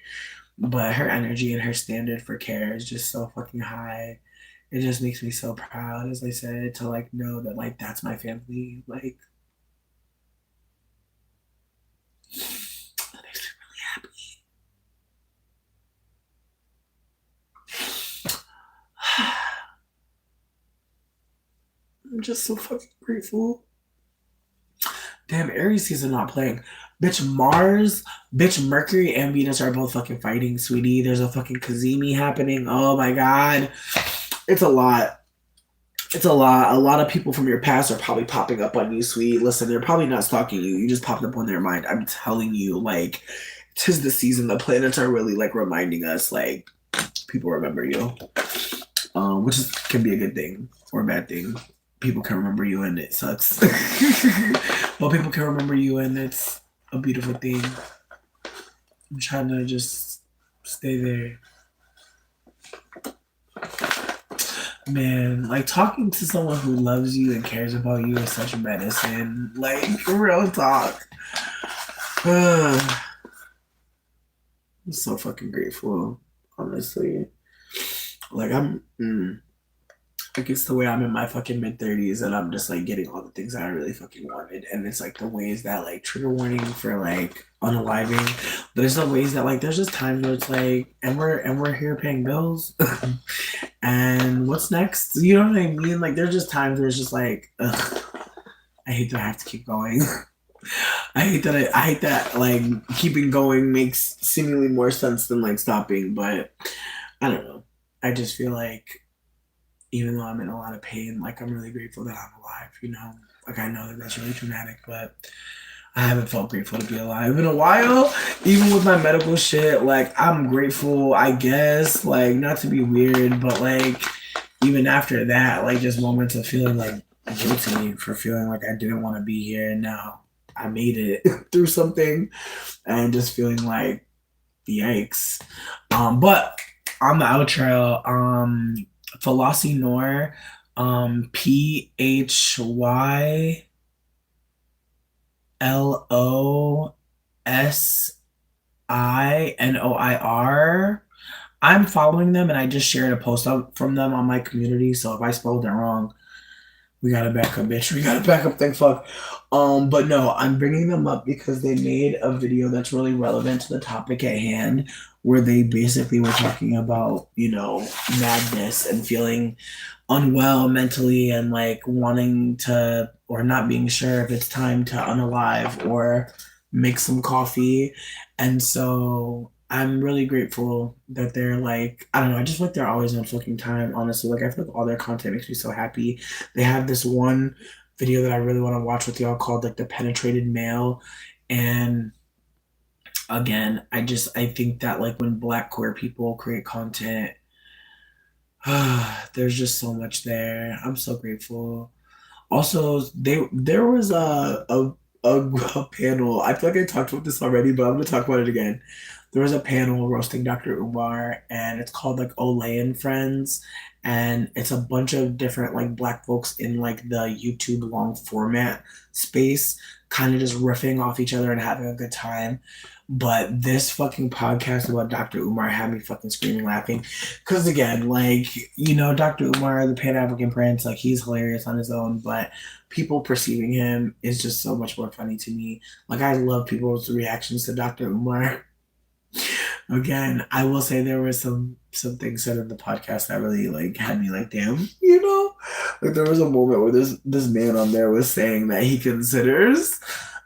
but her energy and her standard for care is just so fucking high. It just makes me so proud, as I said, to like know that like that's my family. Like that makes me really happy. I'm just so fucking grateful. Damn, Aries season not playing. Bitch, Mars, bitch, Mercury and Venus are both fucking fighting, sweetie. There's a fucking Kazemi happening. Oh my god. It's a lot. It's a lot. A lot of people from your past are probably popping up on you, sweetie. Listen, they're probably not stalking you. You just popped up on their mind. I'm telling you, like, 'tis the season. The planets are really like reminding us, like, people remember you, which can be a good thing or a bad thing. People can remember you and it sucks. Well, people can remember you and it's a beautiful thing. I'm trying to just stay there. Man, like talking to someone who loves you and cares about you is such medicine. Like, real talk. I'm so fucking grateful, honestly. Like, like it's the way I'm in my fucking mid-30s and I'm just like getting all the things that I really fucking wanted. And it's like the ways that like trigger warning for like unaliving. But there's the ways that like there's just times where it's like and we're here paying bills. And what's next? You know what I mean? Like there's just times where it's just like, ugh, I hate that I have to keep going. I hate that like keeping going makes seemingly more sense than like stopping, but I don't know. I just feel like even though I'm in a lot of pain, like I'm really grateful that I'm alive. Like I know that that's really dramatic, but I haven't felt grateful to be alive in a while. Even with my medical shit, like I'm grateful, I guess, like not to be weird, but like even after that, like just moments of feeling like guilty for feeling like I didn't want to be here and now I made it through something and just feeling like yikes. But on the outro, Philosophy Noir, PhyLosinoir. I'm following them and I just shared a post up from them on my community. So if I spelled it wrong, we got to back up, bitch. We got to back up. Thank fuck. But no, I'm bringing them up because they made a video that's really relevant to the topic at hand, where they basically were talking about, madness and feeling unwell mentally and like wanting to or not being sure if it's time to unalive or make some coffee. And so I'm really grateful that they're like, I don't know, I just feel like they're always on fucking time, honestly. Like I feel like all their content makes me so happy. They have this one video that I really want to watch with y'all called like the penetrated male. And again, I think that like when black queer people create content, there's just so much there. I'm so grateful. Also, there was a panel. I feel like I talked about this already, but I'm gonna talk about it again. There was a panel roasting Dr. Umar, and it's called like Olay and Friends, and it's a bunch of different like black folks in like the YouTube long format space, kind of just riffing off each other and having a good time. But this fucking podcast about Dr. Umar had me fucking screaming laughing. Cause again, like, Dr. Umar, the Pan African Prince, like he's hilarious on his own, but people perceiving him is just so much more funny to me. Like I love people's reactions to Dr. Umar. Again, I will say there were some things said in the podcast that really like had me like, damn, like there was a moment where this man on there was saying that he considers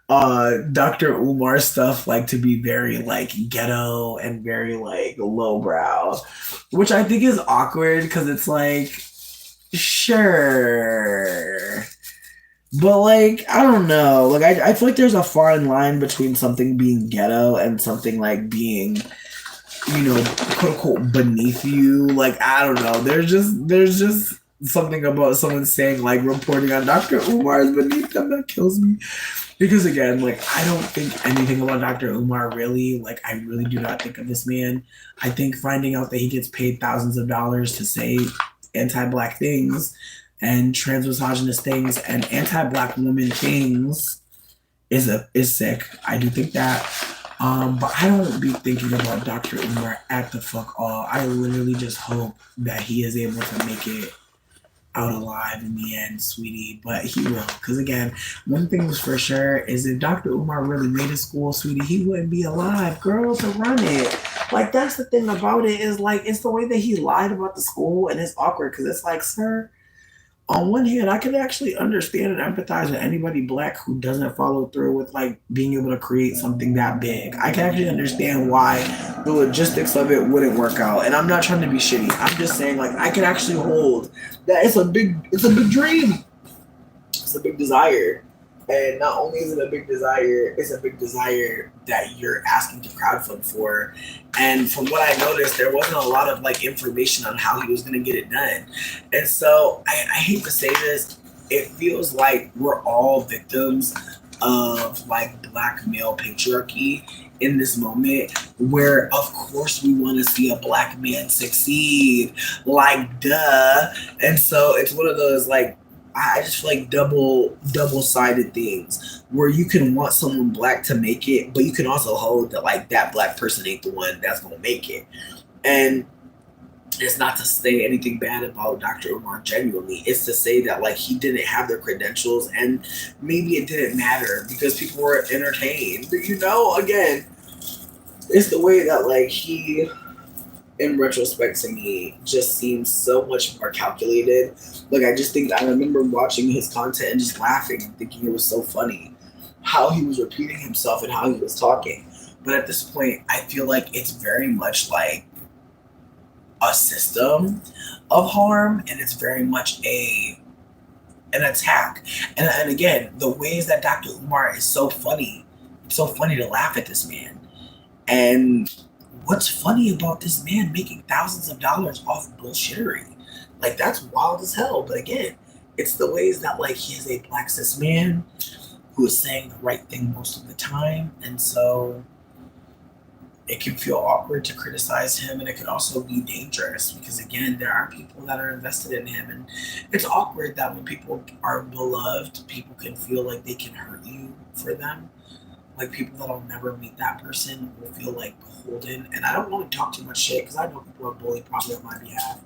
Dr. Umar stuff like to be very like ghetto and very like lowbrow, which I think is awkward because it's like, sure, But like, I don't know. Like, I feel like there's a fine line between something being ghetto and something like being, quote unquote beneath you. Like, I don't know. There's just something about someone saying like reporting on Dr. Umar is beneath them that kills me. Because again, like I don't think anything about Dr. Umar really. Like I really do not think of this man. I think finding out that he gets paid thousands of dollars to say anti-black things and trans misogynist things and anti-black woman things is sick. I do think that. But I don't be thinking about Dr. Umar at the fuck all. I literally just hope that he is able to make it out alive in the end, sweetie. But he will. Because again, one thing was for sure is if Dr. Umar really made a school, sweetie, he wouldn't be alive, girl, to run it. Like that's the thing about it is like it's the way that he lied about the school and it's awkward because it's like, sir, on one hand, I can actually understand and empathize with anybody black who doesn't follow through with like being able to create something that big. I can actually understand why the logistics of it wouldn't work out. And I'm not trying to be shitty. I'm just saying like I can actually hold that it's a big dream. It's a big desire. And not only is it a big desire, it's a big desire that you're asking to crowdfund for. And from what I noticed, there wasn't a lot of like information on how he was going to get it done. And so I hate to say this, it feels like we're all victims of like black male patriarchy in this moment where of course we want to see a black man succeed, like duh. And so it's one of those like I just feel like double-sided things where you can want someone black to make it, but you can also hold that like that black person ain't the one that's gonna make it. And it's not to say anything bad about Dr. Umar genuinely. It's to say that like he didn't have the credentials and maybe it didn't matter because people were entertained. But again, it's the way that like he in retrospect to me just seems so much more calculated. Like I just think I remember watching his content and just laughing and thinking it was so funny how he was repeating himself and how he was talking. But at this point, I feel like it's very much like a system of harm and it's very much an attack. And again, the ways that Dr. Umar is so funny. It's so funny to laugh at this man. And what's funny about this man making thousands of dollars off bullshittery? Like that's wild as hell. But again, it's the ways that like he is a black cis man who is saying the right thing most of the time, and so it can feel awkward to criticize him, and it can also be dangerous because again, there are people that are invested in him, and it's awkward that when people are beloved, people can feel like they can hurt you for them. Like people that'll never meet that person will feel like beholden. And I don't want to talk too much shit because I know people are bullied probably on my behalf.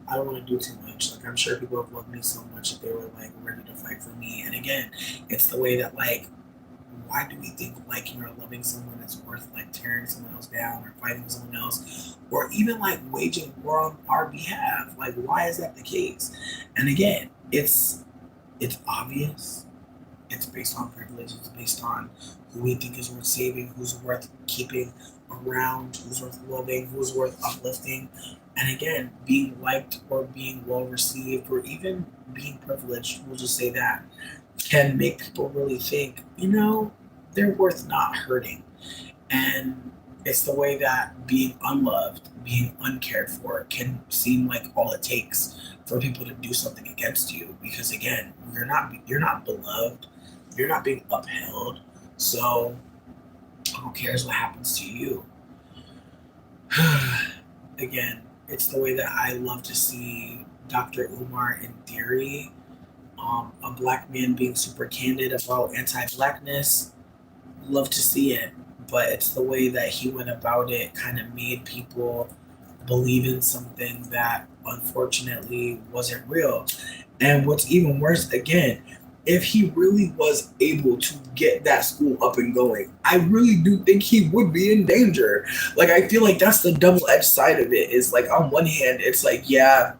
I don't want to do too much. Like I'm sure people have loved me so much that they were like ready to fight for me. And again, it's the way that like why do we think liking or loving someone is worth like tearing someone else down or fighting someone else or even like waging war on our behalf? Like why is that the case? And again, it's obvious. It's based on privilege. It's based on who we think is worth saving, who's worth keeping around, who's worth loving, who's worth uplifting. And again, being liked or being well received or even being privileged, we'll just say that, can make people really think, they're worth not hurting. And it's the way that being unloved, being uncared for can seem like all it takes for people to do something against you. Because again, you're not beloved, you're not being upheld. So who cares what happens to you? Again, it's the way that I love to see Dr. Umar in theory. A black man being super candid about anti-blackness. Love to see it, but it's the way that he went about it kind of made people believe in something that unfortunately wasn't real. And what's even worse, again, if he really was able to get that school up and going, I really do think he would be in danger. Like, I feel like that's the double edged side of it. Is like, on one hand, it's like, yeah,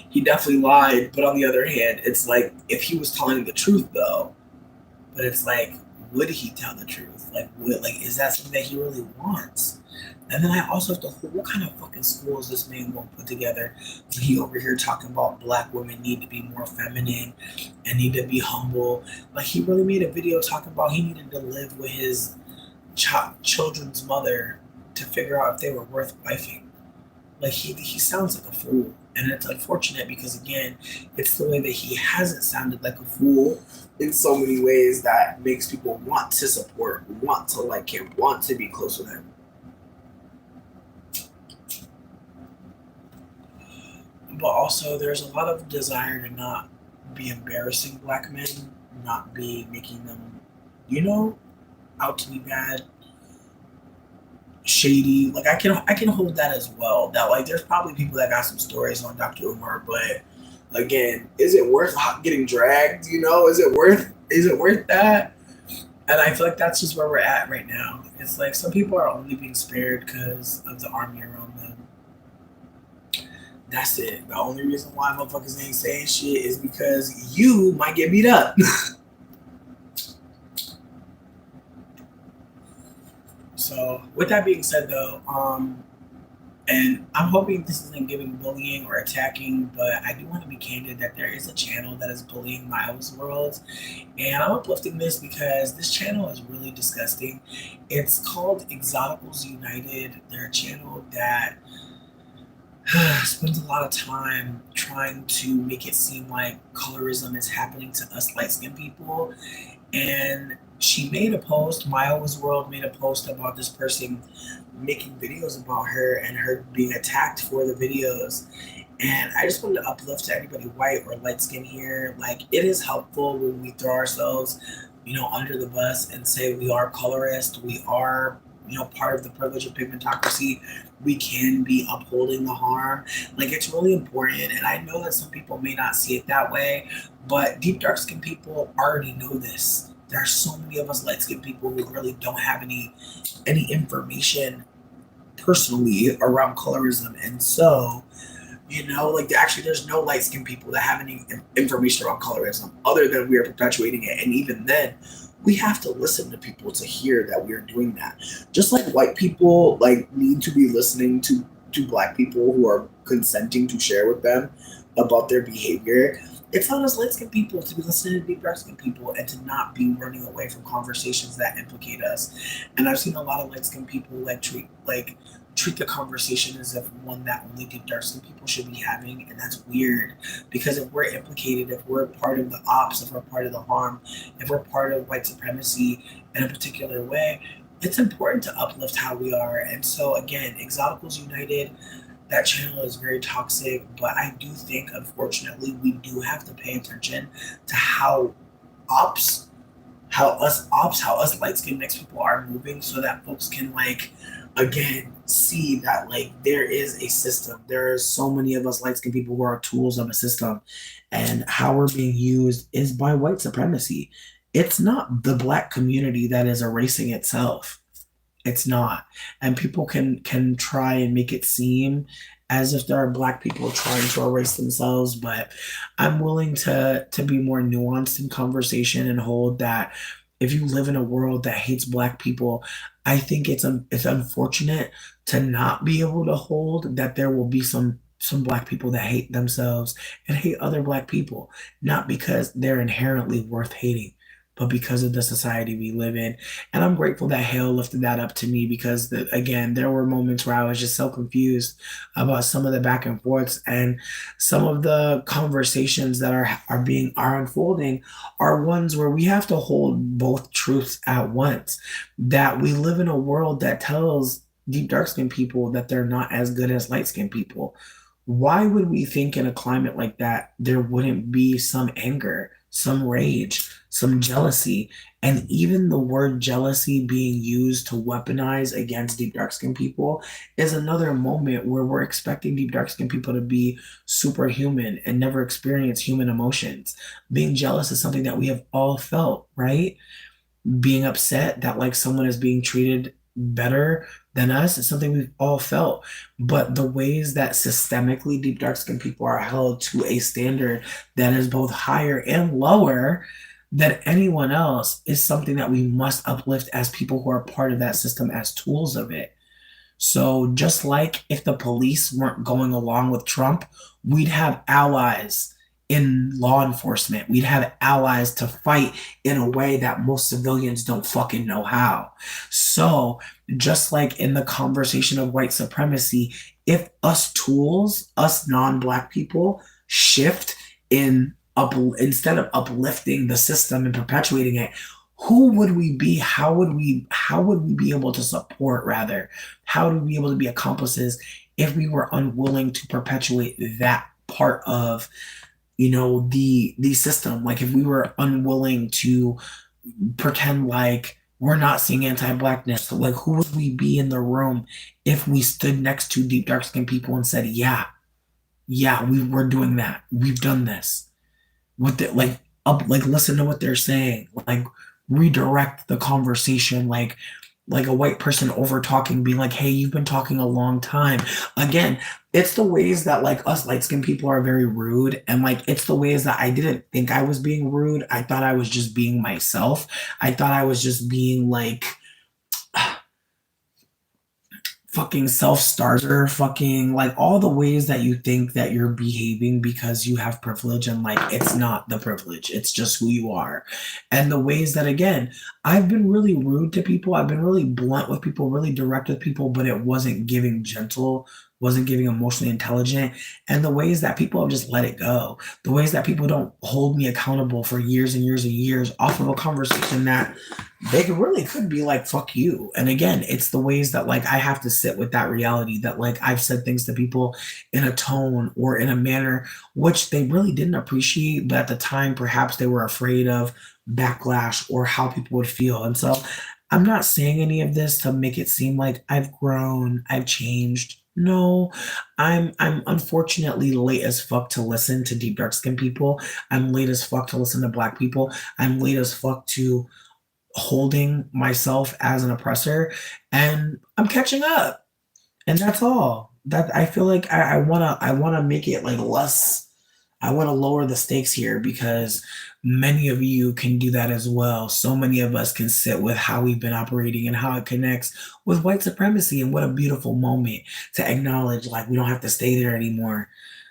he definitely lied. But on the other hand, it's like, if he was telling the truth, though, but it's like, would he tell the truth? Like, is that something that he really wants? And then I also have to, what kind of fucking school is this man going to put together? He over here talking about black women need to be more feminine and need to be humble. Like, he really made a video talking about he needed to live with his children's mother to figure out if they were worth wifing. Like, he sounds like a fool. And it's unfortunate because, again, it's the way that he hasn't sounded like a fool in so many ways that makes people want to support, want to like him, want to be close with him. But also, there's a lot of desire to not be embarrassing black men, not be making them, out to be bad, shady. Like, I can hold that as well. That, like, there's probably people that got some stories on Dr. Umar, but again, is it worth getting dragged? Is it worth that? And I feel like that's just where we're at right now. It's like some people are only being spared because of the army around them. That's it. The only reason why motherfuckers ain't saying shit is because you might get beat up. So, with that being said, though, and I'm hoping this isn't giving bullying or attacking, but I do want to be candid that there is a channel that is bullying Miles World, and I'm uplifting this because this channel is really disgusting. It's called Exoticals United. They're a channel that spends a lot of time trying to make it seem like colorism is happening to us light-skinned people. And she made a post, Myowa's World made a post about this person making videos about her and her being attacked for the videos. And I just wanted to uplift to anybody white or light skin here. Like, it is helpful when we throw ourselves, under the bus and say we are colorist, we are, part of the privilege of pigmentocracy. We can be upholding the harm. Like, it's really important. And I know that some people may not see it that way, but deep dark skin people already know this. There are so many of us light skinned people who really don't have any information personally around colorism. And so, like, actually there's no light skinned people that have any information around colorism other than we are perpetuating it. And even then, we have to listen to people to hear that we are doing that. Just like white people like need to be listening to black people who are consenting to share with them about their behavior. It's on us light-skinned people to be listening to deep dark-skinned people and to not be running away from conversations that implicate us. And I've seen a lot of light-skinned people treat the conversation as if one that only deep dark-skinned people should be having, and that's weird. Because if we're implicated, if we're part of the ops, if we're part of the harm, if we're part of white supremacy in a particular way, it's important to uplift how we are. And so again, Exoticals United, that channel is very toxic, but I do think, unfortunately, we do have to pay attention to how us light-skinned mixed people are moving, so that folks can, again, see that, there is a system. There are so many of us light-skinned people who are tools of a system, and how we're being used is by white supremacy. It's not the black community that is erasing itself. It's not. And people can try and make it seem as if there are black people trying to erase themselves, but I'm willing to be more nuanced in conversation and hold that if you live in a world that hates black people, I think it's unfortunate to not be able to hold that there will be some black people that hate themselves and hate other black people, not because they're inherently worth hating, but because of the society we live in. And I'm grateful that Hale lifted that up to me because, again, there were moments where I was just so confused about some of the back and forths, and some of the conversations that are unfolding are ones where we have to hold both truths at once. That we live in a world that tells deep dark skinned people that they're not as good as light skinned people. Why would we think in a climate like that there wouldn't be some anger, some rage, some jealousy, and even the word jealousy being used to weaponize against deep dark skinned people is another moment where we're expecting deep dark skinned people to be superhuman and never experience human emotions. Being jealous is something that we have all felt, right? Being upset that someone is being treated better than us is something we've all felt. But the ways that systemically deep dark skinned people are held to a standard that is both higher and lower, than anyone else is something that we must uplift as people who are part of that system as tools of it. So just like if the police weren't going along with Trump, we'd have allies in law enforcement. We'd have allies to fight in a way that most civilians don't fucking know how. So just like in the conversation of white supremacy, if us tools, us non-black people, shift in instead of uplifting the system and perpetuating it, who would we be? How would we be able to support, rather? How would we be able to be accomplices if we were unwilling to perpetuate that part of, the system? Like if we were unwilling to pretend like we're not seeing anti-blackness, like who would we be in the room if we stood next to deep dark skinned people and said, yeah, yeah, we're doing that. We've done this. What the, like up, like listen to what they're saying. Like redirect the conversation. Like a white person over talking, being like, hey, you've been talking a long time. Again, it's the ways that like us light skinned people are very rude. And like it's the ways that I didn't think I was being rude. I thought I was just being myself. I thought I was just being like fucking self-starter, fucking like all the ways that you think that you're behaving because you have privilege, and like it's not the privilege, it's just who you are. And the ways that, again, I've been really rude to people, I've been really blunt with people, really direct with people, but it wasn't giving gentle, wasn't giving emotionally intelligent. And the ways that people have just let it go, the ways that people don't hold me accountable for years and years and years off of a conversation that they really could be like, fuck you. And again, it's the ways that like I have to sit with that reality that like I've said things to people in a tone or in a manner which they really didn't appreciate, but at the time perhaps they were afraid of backlash or how people would feel. And so I'm not saying any of this to make it seem like I've grown, I've changed. No, I'm unfortunately late as fuck to listen to deep dark skinned people. I'm late as fuck to listen to black people. I'm late as fuck to holding myself as an oppressor, and I'm catching up. And that's all. That I feel like I wanna make it like less. I want to lower the stakes here because many of you can do that as well. So many of us can sit with how we've been operating and how it connects with white supremacy. And what a beautiful moment to acknowledge, like, we don't have to stay there anymore.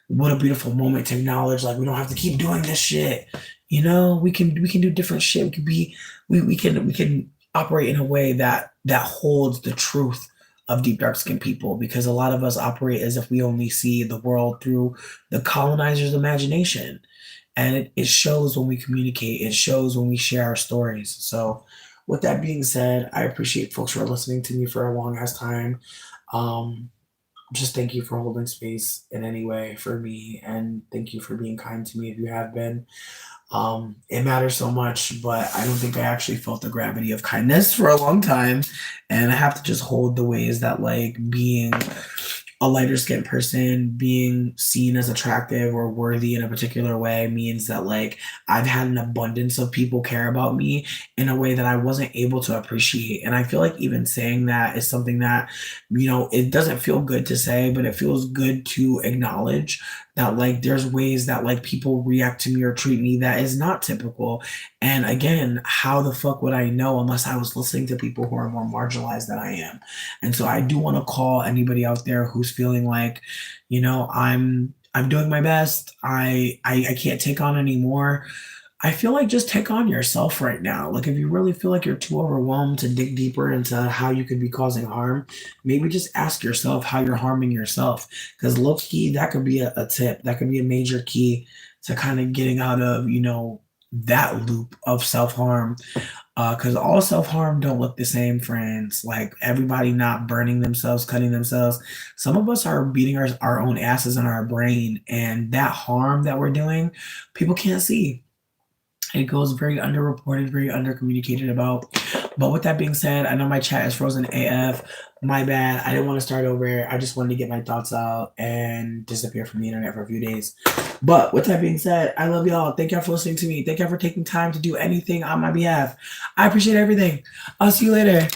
What a beautiful moment to acknowledge, like, we don't have to keep doing this shit. We can do different shit. We can operate in a way that holds the truth of deep dark skinned people, because a lot of us operate as if we only see the world through the colonizer's imagination. And it shows when we communicate, it shows when we share our stories. So with that being said, I appreciate folks for listening to me for a long ass time. um just thank you for holding space in any way for me, and thank you for being kind to me if you have been. It matters so much, but I don't think I actually felt the gravity of kindness for a long time. And I have to just hold the ways that, like, being a lighter skinned person, being seen as attractive or worthy in a particular way means that, like, I've had an abundance of people care about me in a way that I wasn't able to appreciate. And I feel like even saying that is something that, it doesn't feel good to say, but it feels good to acknowledge that, like, there's ways that, like, people react to me or treat me that is not typical. And again, how the fuck would I know unless I was listening to people who are more marginalized than I am? And so I do want to call anybody out there who's feeling like, I'm doing my best. I can't take on anymore. I feel like just take on yourself right now. Like if you really feel like you're too overwhelmed to dig deeper into how you could be causing harm, maybe just ask yourself how you're harming yourself. Because low key, that could be a tip. That could be a major key to kind of getting out of, that loop of self-harm. Because all self-harm don't look the same, friends. Like everybody not burning themselves, cutting themselves. Some of us are beating our own asses in our brain, and that harm that we're doing, people can't see. It goes very underreported, very undercommunicated about. But with that being said, I know my chat is frozen AF. My bad. I didn't want to start over. I just wanted to get my thoughts out and disappear from the internet for a few days. But with that being said, I love y'all. Thank y'all for listening to me. Thank y'all for taking time to do anything on my behalf. I appreciate everything. I'll see you later.